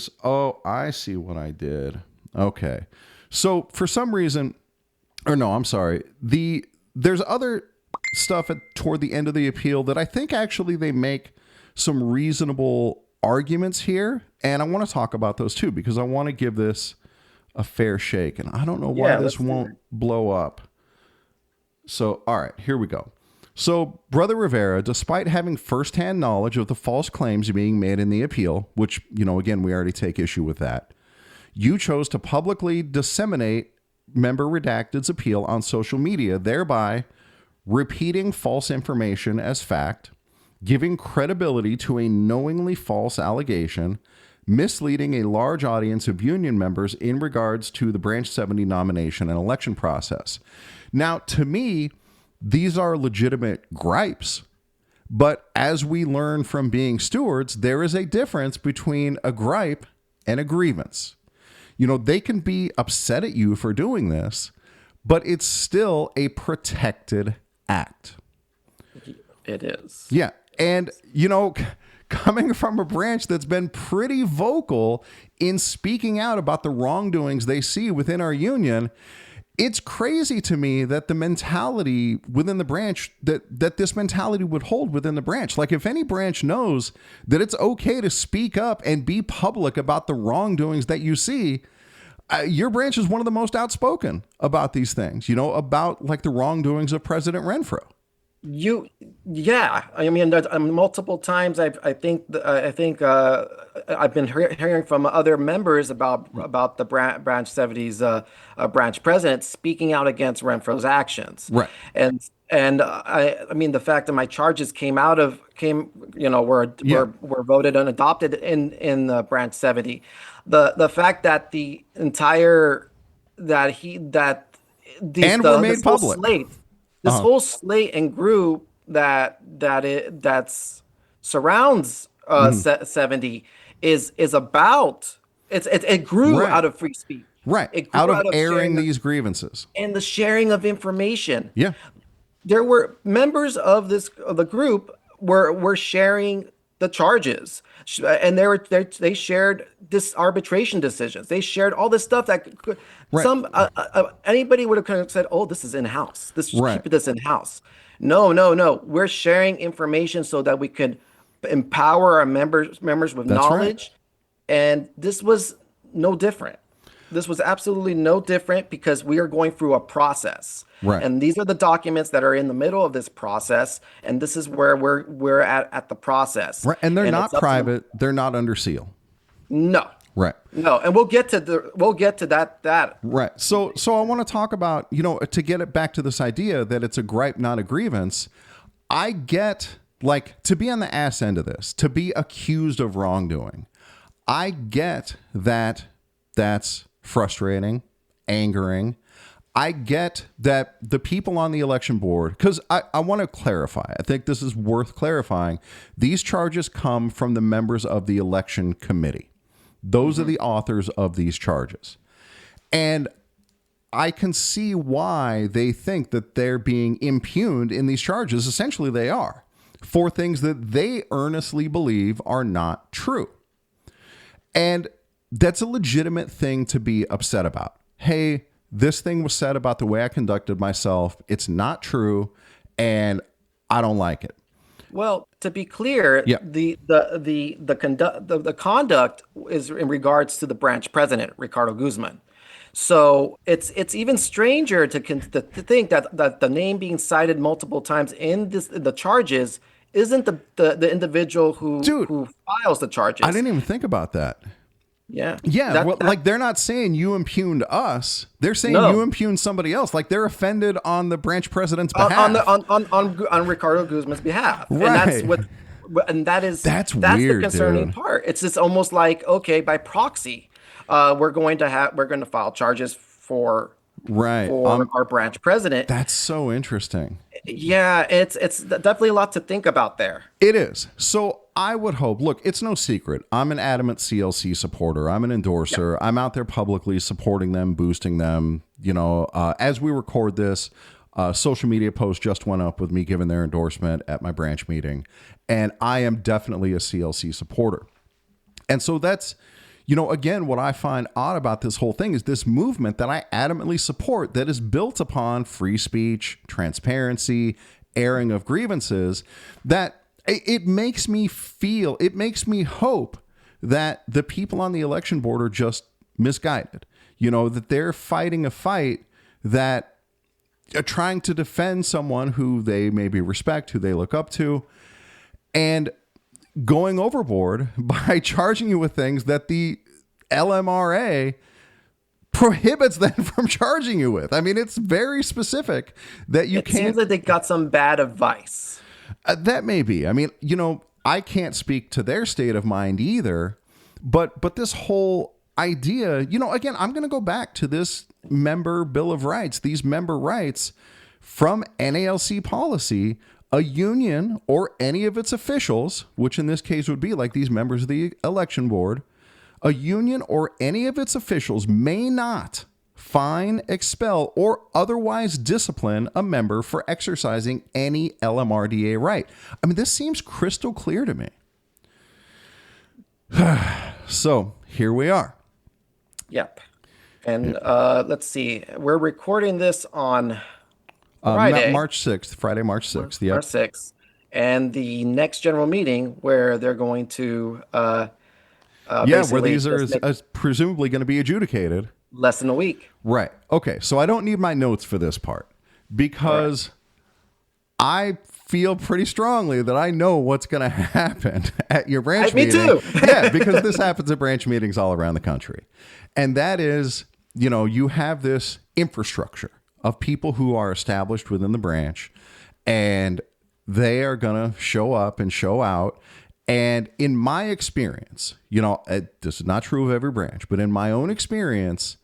I see what I did. Okay. So for some reason, I'm sorry. There's other stuff toward the end of the appeal that I think actually they make some reasonable arguments here. And I want to talk about those too, because I want to give this a fair shake. And I don't know why this won't blow up. So, all right, here we go. So, Brother Rivera, despite having firsthand knowledge of the false claims being made in the appeal, which, again, we already take issue with that, you chose to publicly disseminate Member Redacted's appeal on social media, thereby repeating false information as fact, giving credibility to a knowingly false allegation, misleading a large audience of union members in regards to the Branch 70 nomination and election process. Now, to me, these are legitimate gripes, but as we learn from being stewards, there is a difference between a gripe and a grievance. They can be upset at you for doing this, but it's still a protected act. It is. Yeah. And, coming from a branch that's been pretty vocal in speaking out about the wrongdoings they see within our union, it's crazy to me that the mentality within the branch, that this mentality would hold within the branch. Like if any branch knows that it's okay to speak up and be public about the wrongdoings that you see, your branch is one of the most outspoken about these things, about like the wrongdoings of President Renfro. Yeah. I mean, multiple times I think I've been hearing from other members about the Branch 70's branch president speaking out against Renfro's actions. Right. And I mean, the fact that my charges were voted and adopted in the Branch 70, the fact that the entire that he that the And the, were made this whole public. slate this whole slate and group that surrounds 70 is about it grew Right. out of free speech. Right. It grew Out of sharing airing these grievances. and the sharing of information. Yeah. There were members of the group were sharing the charges, and they shared this arbitration decisions. They shared all this stuff that could, Right. anybody would have kind of said, "Oh, this is in house. Right. Keep this in house." No. We're sharing information so that we can empower our members with That's right. knowledge, and this was no different. This was absolutely no different because we are going through a process. Right. And these are the documents that are in the middle of this process, and this is where we're at the process. Right. And they're not it's up to private. They're not under seal. no. Right. No, and we'll get to that. Right. So I want to talk about, to get it back to this idea that it's a gripe, not a grievance. I get like, to be on the ass end of this, to be accused of wrongdoing, I get that that's frustrating, angering. I get that the people on the election board, because I want to clarify, I think this is worth clarifying. These charges come from the members of the election committee. Those are the authors of these charges. And I can see why they think that they're being impugned in these charges. Essentially, they are, for things that they earnestly believe are not true. And that's a legitimate thing to be upset about. Hey, this thing was said about the way I conducted myself. It's not true, and I don't like it. Well, to be clear, Yeah. the conduct is in regards to the branch president, Ricardo Guzman. So it's even stranger to think that the name being cited multiple times in the charges isn't the individual who files the charges. I didn't even think about that. Yeah. Yeah, like they're not saying you impugned us. They're saying you impugned somebody else. Like they're offended on the branch president's behalf. On Ricardo Guzman's behalf. Right. And that's weird, the concerning dude. part. It's just almost like, okay, by proxy, we're going to file charges for our branch president. That's so interesting. Yeah, it's definitely a lot to think about there. It is. So I would hope, look, it's no secret. I'm an adamant CLC supporter. I'm an endorser. Yeah. I'm out there publicly supporting them, boosting them. You know, as we record this, social media post just went up with me giving their endorsement at my branch meeting. And I am definitely a CLC supporter. And so that's, you know, again, what I find odd about this whole thing is this movement that I adamantly support that is built upon free speech, transparency, airing of grievances, that it makes me hope that the people on the election board are just misguided. You know, that they're fighting a fight that are trying to defend someone who they maybe respect, who they look up to, and going overboard by charging you with things that the LMRA prohibits them from charging you with. I mean, it's very specific that you can't. It seems like they got some bad advice. That may be. I mean, you know, I can't speak to their state of mind either, but this whole idea, you know, again, I'm going to go back to this member Bill of Rights, these member rights from NALC policy. A union or any of its officials, which in this case would be like these members of the election board, a union or any of its officials may not fine, expel, or otherwise discipline a member for exercising any LMRDA right. I mean, this seems crystal clear to me. So here we are. Yep. And let's see. We're recording this on Friday, March 6th, Friday, March 6th. Yep. March 6th. And the next general meeting where they're going to where these are presumably going to be adjudicated. Less than a week. Right. Okay. So I don't need my notes for this part because I feel pretty strongly that I know what's going to happen at your branch meeting. Me too. Yeah, because this happens at branch meetings all around the country. And that is, you know, you have this infrastructure of people who are established within the branch, and they are going to show up and show out. And in my experience, you know, this is not true of every branch, but in my own experience,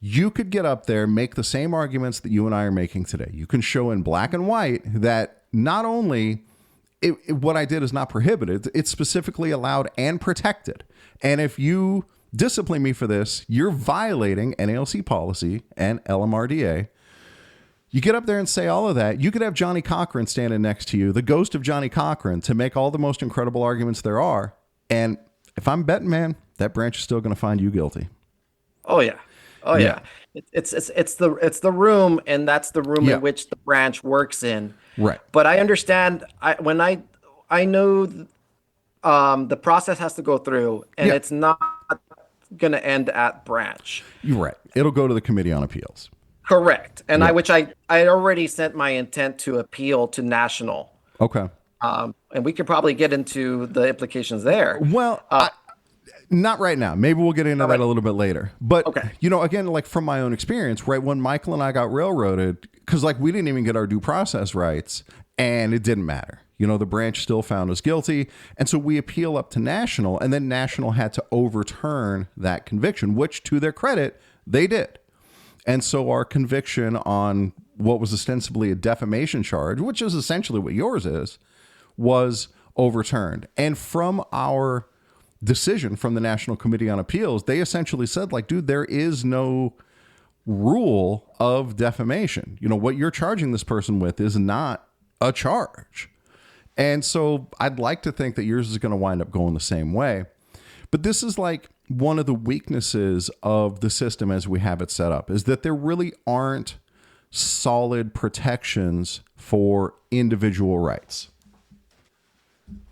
you could get up there, make the same arguments that you and I are making today. You can show in black and white that not only what I did is not prohibited, it's specifically allowed and protected. And if you discipline me for this, you're violating NALC policy and LMRDA. You get up there and say all of that. You could have Johnny Cochran standing next to you, the ghost of Johnny Cochran, to make all the most incredible arguments there are. And if I'm betting, man, that branch is still going to find you guilty. Oh yeah. Oh yeah. It's the room, and that's the room in which the branch works in. Right. But I understand. I know the process has to go through, and it's not going to end at branch. You're right. It'll go to the Committee on Appeals. Correct. And I already sent my intent to appeal to national. Okay. And we could probably get into the implications there. Well, not right now. Maybe we'll get into that a little bit later. But, you know, again, like from my own experience, right, when Michael and I got railroaded, because like we didn't even get our due process rights, and it didn't matter. The branch still found us guilty. And so we appeal up to national, and then national had to overturn that conviction, which to their credit, they did. And so our conviction on what was ostensibly a defamation charge, which is essentially what yours is, was overturned. And from our decision from the National Committee on Appeals, they essentially said, like, dude, there is no rule of defamation. What you're charging this person with is not a charge. And so I'd like to think that yours is going to wind up going the same way. But this is like one of the weaknesses of the system as we have it set up, is that there really aren't solid protections for individual rights.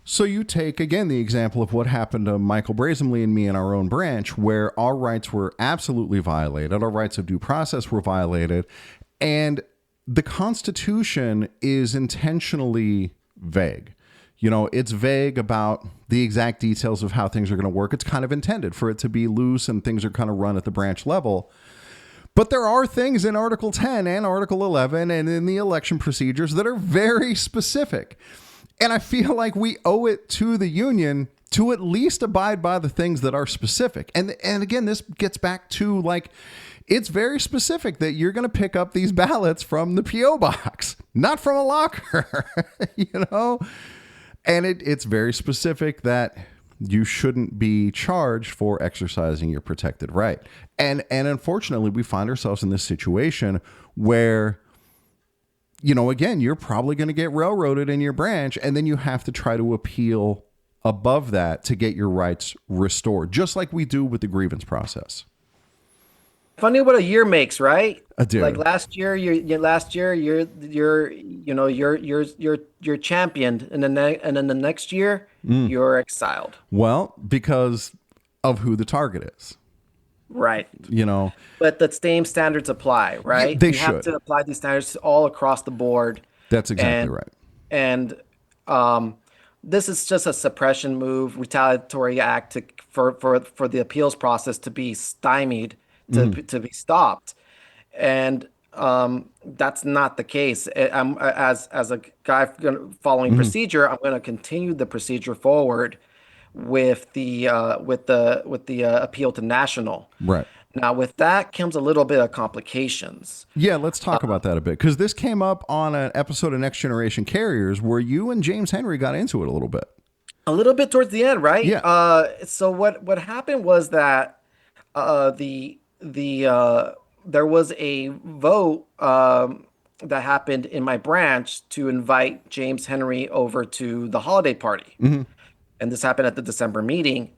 So you take, again, the example of what happened to Michael Brasaemle and me in our own branch, where our rights were absolutely violated. Our rights of due process were violated. And the Constitution is intentionally vague. It's vague about the exact details of how things are going to work. It's kind of intended for it to be loose and things are kind of run at the branch level. But there are things in Article 10 and Article 11 and in the election procedures that are very specific. And I feel like we owe it to the union to at least abide by the things that are specific. And again, this gets back to, like, it's very specific that you're going to pick up these ballots from the P.O. box, not from a locker, And it's very specific that you shouldn't be charged for exercising your protected right. And unfortunately, we find ourselves in this situation where, again, you're probably going to get railroaded in your branch, and then you have to try to appeal above that to get your rights restored, just like we do with the grievance process. Funny what a year makes, right? Dude. Like last year, you're championed, and then the next year you're exiled. Well, because of who the target is. Right. But the same standards apply, right? They you should. have to apply these standards all across the board. That's exactly right. And this is just a suppression move, retaliatory act for the appeals process to be stymied, to be stopped. And that's not the case. I'm as a guy following procedure, I'm going to continue the procedure forward with the appeal to national. Right. Now, with that comes a little bit of complications. Yeah, let's talk about that a bit, because this came up on an episode of Next Generation Carriers where you and James Henry got into it a little bit. A little bit towards the end, right? Yeah. So what happened was that there was a vote that happened in my branch to invite James Henry over to the holiday party. Mm-hmm. And this happened at the December meeting,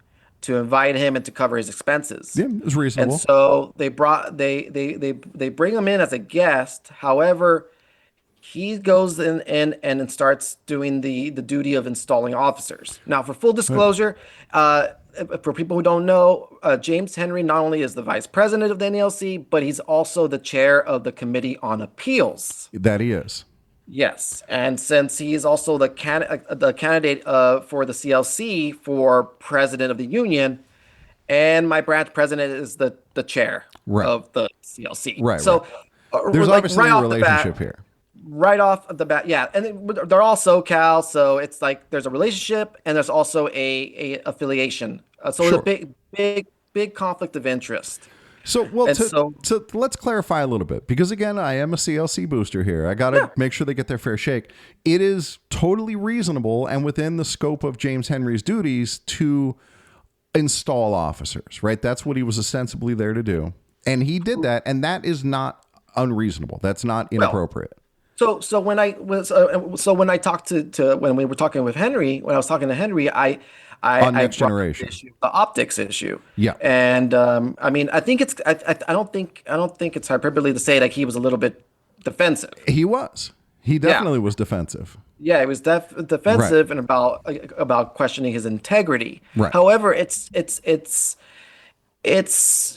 to invite him and to cover his expenses. Yeah, it was reasonable. And so they bring him in as a guest. However, he goes in and starts doing the duty of installing officers. Now, for full disclosure, for people who don't know, James Henry not only is the vice president of the NALC, but he's also the chair of the Committee on Appeals. That he is. Yes, and since he's also the candidate for the CLC for president of the union, and my branch president is the chair of the CLC. Right. So there's obviously a relationship here. Right off the bat, yeah, and they're all SoCal, so it's like there's a relationship and there's also a affiliation. So Sure. there's a big conflict of interest. So, so let's clarify a little bit, because again, I am a CLC booster here. I got to make sure they get their fair shake. It is totally reasonable and within the scope of James Henry's duties to install officers, right? That's what he was ostensibly there to do. And he did that. And that is not unreasonable. That's not inappropriate. So when I talked when we were talking with Henry, when I was talking to Henry, I Next Generation, the optics issue. Yeah. And I mean, I think I don't think it's hyperbole to say that he was a little bit defensive. He definitely was defensive. Yeah, he was defensive and about questioning his integrity. Right. However, it's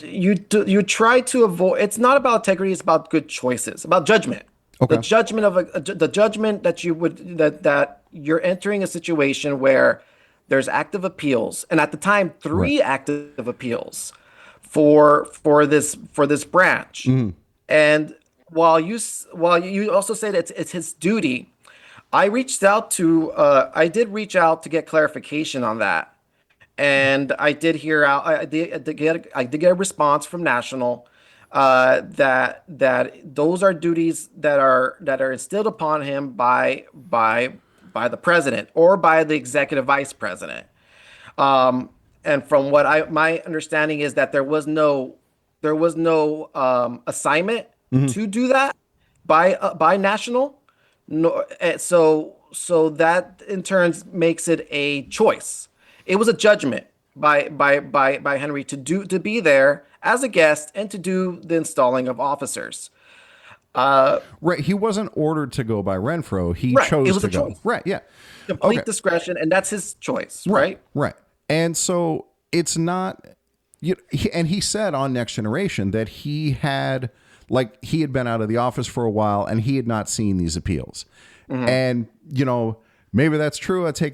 you try to avoid. It's not about integrity. It's about good choices, about judgment. Okay. The judgment the judgment that that you're entering a situation where there's active appeals, and at the time, 3 active appeals for this branch. Mm-hmm. And while you also say that it's his duty, I did reach out to get clarification on that. And I did hear out, I did get a response from National that those are duties that are instilled upon him by the president or by the executive vice president. And from what my understanding is that there was no assignment to do that by National. No, so that in turn makes it a choice. It was a judgment by Henry to be there as a guest and to do the installing of officers. Right. He wasn't ordered to go by Renfro. He Right. It chose was to a go. choice. Right. Yeah. Complete Okay. discretion, and that's his choice, Right. right? Right. And so it's not. And he said on Next Generation that he had been out of the office for a while and he had not seen these appeals. And maybe that's true. I take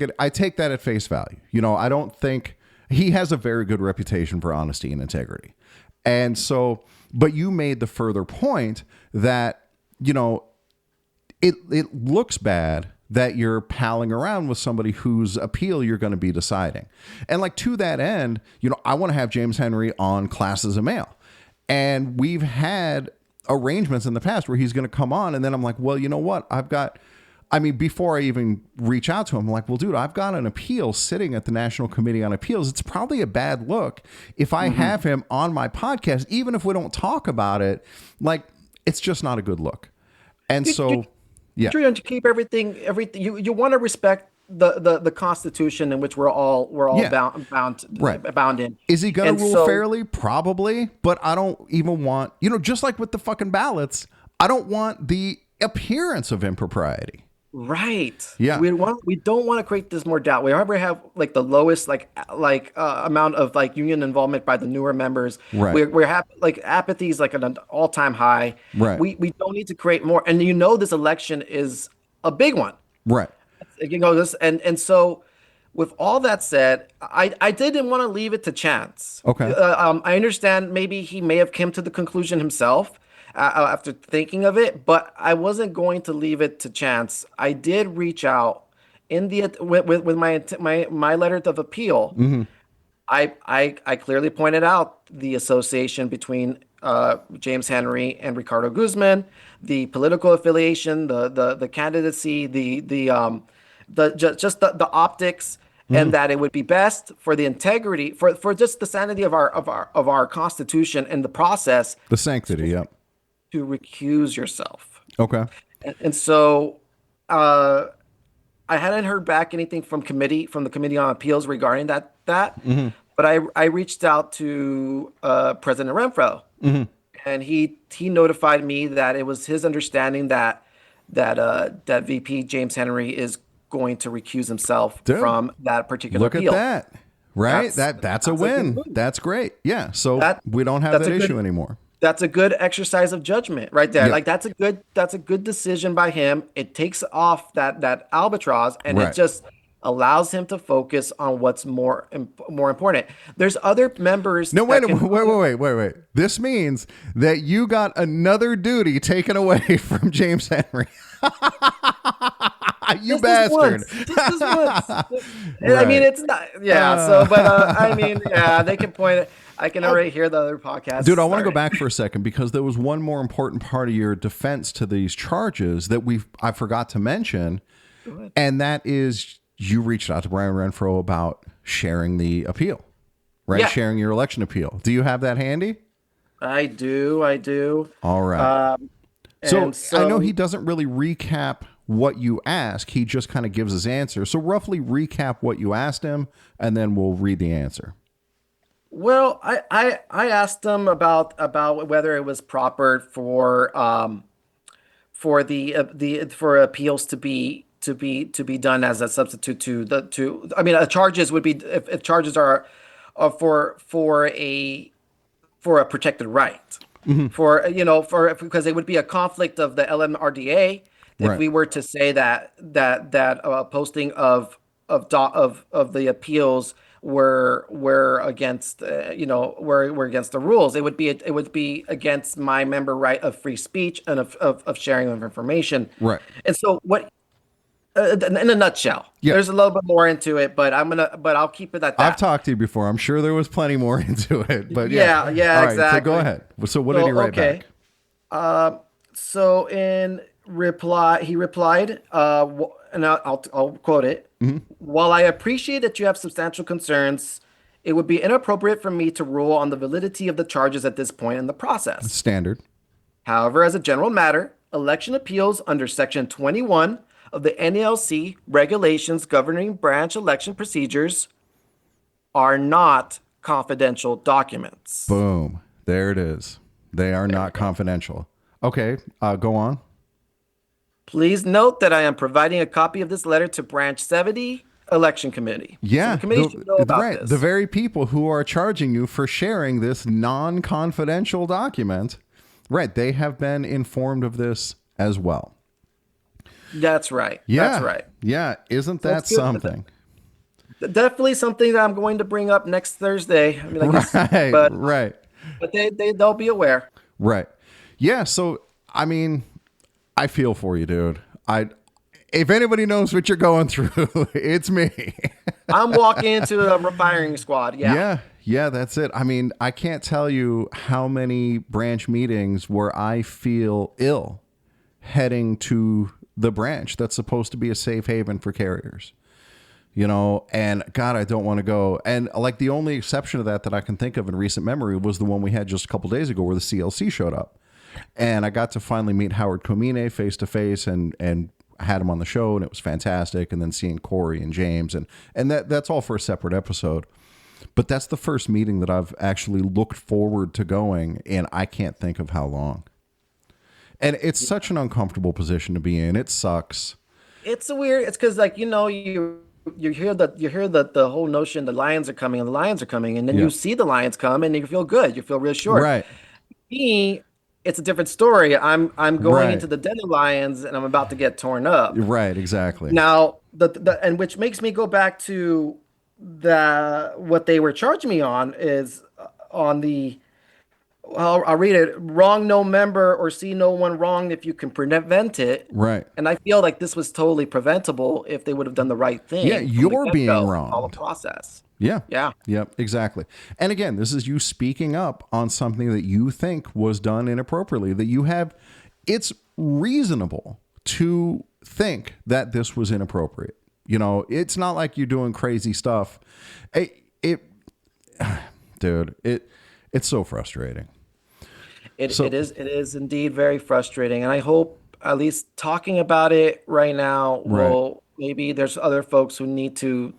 that at face value. I don't think he has a very good reputation for honesty and integrity. And so, but you made the further point that it looks bad that you're palling around with somebody whose appeal you're going to be deciding. And to that end, I want to have James Henry on Classes of Mail. And we've had arrangements in the past where he's going to come on, and then I'm like, well, you know what? Before I even reach out to him, I'm like, well, dude, I've got an appeal sitting at the National Committee on Appeals. It's probably a bad look if I have him on my podcast, even if we don't talk about it. It's just not a good look. And so, yeah, Trying to keep everything. You want to respect the Constitution in which we're all Yeah. bound in. Is he going And to rule so- fairly? Probably. But I don't even want, just like with the fucking ballots, I don't want the appearance of impropriety. Right. Yeah. We don't want to create this more doubt. We already have the lowest amount of union involvement by the newer members. Right. We're have apathy is at an all-time high. Right. We don't need to create more. And this election is a big one. Right. So with all that said, I didn't want to leave it to chance. Okay. I understand maybe he may have come to the conclusion himself after thinking of it, but I wasn't going to leave it to chance. I did reach out with my letter of appeal. Mm-hmm. I clearly pointed out the association between James Henry and Ricardo Guzman, the political affiliation, the candidacy, the optics, and that it would be best for the integrity, for just the sanity of our Constitution and the process, The sanctity. Yeah. to recuse yourself. Okay. And so I hadn't heard back anything from the Committee on Appeals regarding that. But I reached out to President Renfro, and he notified me that it was his understanding that VP James Henry is going to recuse himself Dude, from that particular Look appeal. at that. Right? That's a that's a win. good move. That's great. Yeah. So we don't have that's that a good- issue anymore. That's a good exercise of judgment right there. Yeah. That's a good decision by him. It takes off that albatross, and Right. it just allows him to focus on what's more important. There's other members. No, wait, that can- wait. This means that you got another duty taken away from James Henry. You bastard. This is once. I Right. mean, it's not. Yeah. They can point it. I can already hear the other podcast. Dude, I want to go back for a second because there was one more important part of your defense to these charges that I forgot to mention, and that is you reached out to Brian Renfro about sharing the appeal, right? Yeah. Sharing your election appeal. Do you have that handy? I do. All right. And I know he doesn't really recap what you ask. He just kind of gives his answer. So roughly recap what you asked him, and then we'll read the answer. Well, I asked them about whether it was proper for for appeals to be done as a substitute to charges would be if charges are for a protected right, because it would be a conflict of the LMRDA if Right. we were to say that posting of the appeals were against were against the rules. It would be against my member right of free speech and of sharing of information. Right. And so in a nutshell. Yeah. There's a little bit more into it, but I'll keep it at that. I've talked to you before. I'm sure there was plenty more into it, but Yeah, All right, exactly. so go ahead. So what did he write back? So in reply, he replied, and I'll quote it. While I appreciate that you have substantial concerns, it would be inappropriate for me to rule on the validity of the charges at this point in the process. Standard. However, as a general matter, election appeals under Section 21 of the NALC regulations governing branch election procedures are not confidential documents. Boom. There it is. They are not confidential. Okay, go on. Please note that I am providing a copy of this letter to Branch 70 Election Committee. Yeah, So the committee should know about this. The very people who are charging you for sharing this non-confidential document, right? They have been informed of this as well. That's right. Yeah, That's right. Yeah, isn't that That's good. something? Definitely something that I'm going to bring up next Thursday. I mean, Right, right. But they'll be aware. Right. Yeah. So, I mean, I feel for you, dude. If anybody knows what you're going through, it's me. I'm walking into a firing squad. Yeah. Yeah. Yeah, that's it. I mean, I can't tell you how many branch meetings where I feel ill heading to the branch that's supposed to be a safe haven for carriers. You know, and God, I don't want to go. And like the only exception to that I can think of in recent memory was the one we had just a couple days ago where the CLC showed up. And I got to finally meet Howard Comine face to face and had him on the show, and it was fantastic. And then seeing Corey and James and that's all for a separate episode. But that's the first meeting that I've actually looked forward to going, and I can't think of how long. And it's such an uncomfortable position to be in. It sucks. It's because like, you know, you hear the whole notion the lions are coming, and then you see the lions come and you feel good. You feel reassured. Right. Me, it's a different story. I'm going Right. into the den of lions and I'm about to get torn up. Right, exactly. Now, and which makes me go back to what they were charging me on is on the, well, I'll read it. Wrong no member or see no one wrong if you can prevent it. Right. And I feel like this was totally preventable if they would have done the right thing. Yeah, from the you're being get-go, wronged. All the process. Yeah. Yeah. Yep, exactly. And again, this is you speaking up on something that you think was done inappropriately, that you have, it's reasonable to think that this was inappropriate. You know, it's not like you're doing crazy stuff. Dude, it's so frustrating. It is indeed very frustrating. And I hope at least talking about it right now will, maybe there's other folks who need to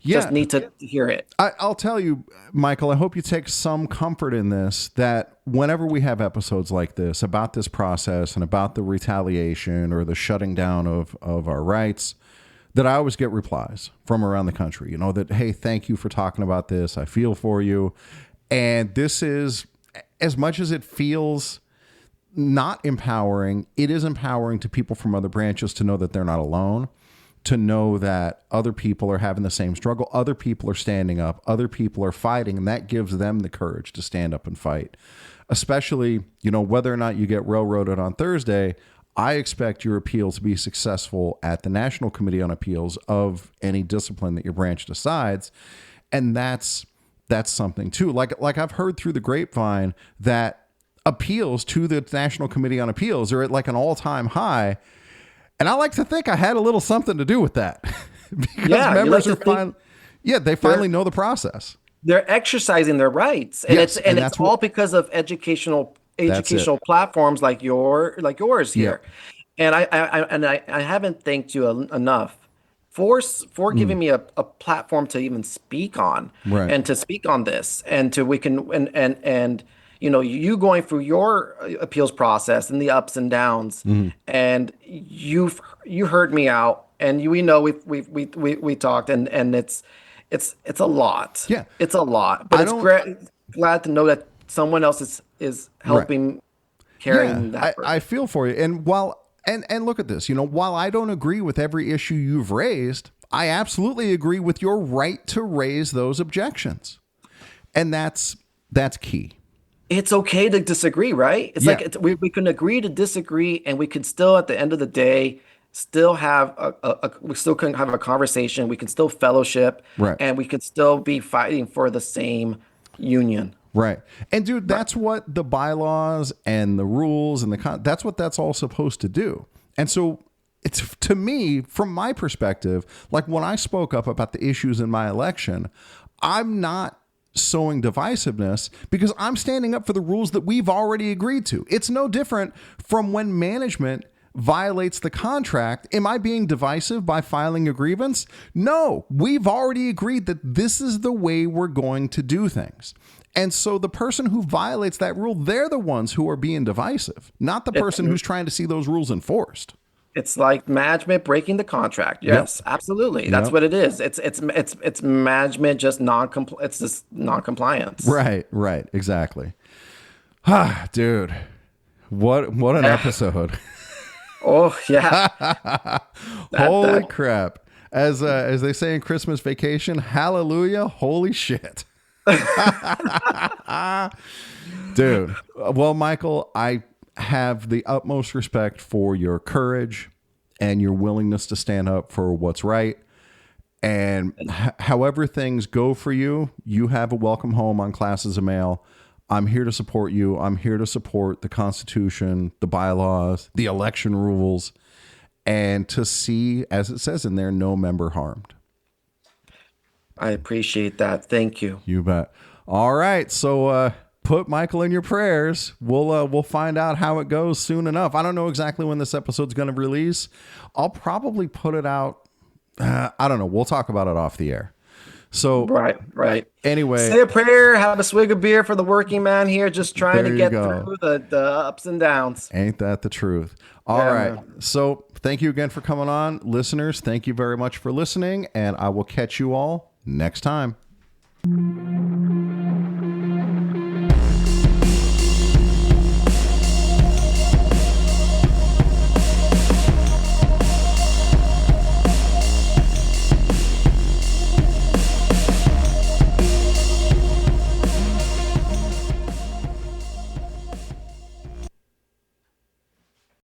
just need to hear it. I'll tell you, Michael, I hope you take some comfort in this, that whenever we have episodes like this about this process and about the retaliation or the shutting down of our rights, that I always get replies from around the country, you know, that, hey, thank you for talking about this. I feel for you. And this is, as much as it feels not empowering, it is empowering to people from other branches to know that they're not alone, to know that other people are having the same struggle. Other people are standing up. Other people are fighting. And that gives them the courage to stand up and fight. Especially, you know, whether or not you get railroaded on Thursday, I expect your appeal to be successful at the National Committee on Appeals of any discipline that your branch decides. And that's something too. Like I've heard through the grapevine that appeals to the National Committee on Appeals are at like an all-time high. And I like to think I had a little something to do with that because members are they finally know the process. They're exercising their rights, and it's all because of educational platforms like yours here. Yeah. And I haven't thanked you enough for giving me a platform to even speak on and to speak on this, and you know, you going through your appeals process and the ups and downs, and you heard me out, and we know we talked, and it's a lot. Yeah, it's a lot. But it's glad to know that someone else is helping carrying that. I feel for you, and and look at this. You know, while I don't agree with every issue you've raised, I absolutely agree with your right to raise those objections, and that's key. It's okay to disagree, right? It's like we can agree to disagree, and we can still, at the end of the day, still have we still can have a conversation. We can still fellowship, Right. and we can still be fighting for the same union. Right. And dude, that's what the bylaws and the rules and that's what that's all supposed to do. And so it's, to me, from my perspective, like when I spoke up about the issues in my election, I'm not sowing divisiveness because I'm standing up for the rules that we've already agreed to. It's no different from when management violates the contract. Am I being divisive by filing a grievance? No, we've already agreed that this is the way we're going to do things. And so the person who violates that rule, they're the ones who are being divisive, not the person who's trying to see those rules enforced. It's like management breaking the contract. Yes, absolutely. That's Yep. what it is. It's management just it's just non-compliance. Right, exactly. Dude, what an episode. Oh yeah. Holy crap. As they say in Christmas Vacation, hallelujah, holy shit. Dude, well, Michael, I have the utmost respect for your courage and your willingness to stand up for what's right. And however things go for you, you have a welcome home on Classes of Mail. I'm here to support you. I'm here to support the Constitution, the bylaws, the election rules, and to see, as it says in there, no member harmed. I appreciate that. Thank you. You bet. All right. So put Michael in your prayers. We'll find out how it goes soon enough. I don't know exactly when this episode's going to release. I'll probably put it out. I don't know. We'll talk about it off the air. So Right. Anyway, say a prayer, have a swig of beer for the working man here, just trying There to you get go. through the ups and downs. ain't that the truth? All Yeah, right. man. So thank you again for coming on. Listeners, thank you very much for listening, and I will catch you all next time.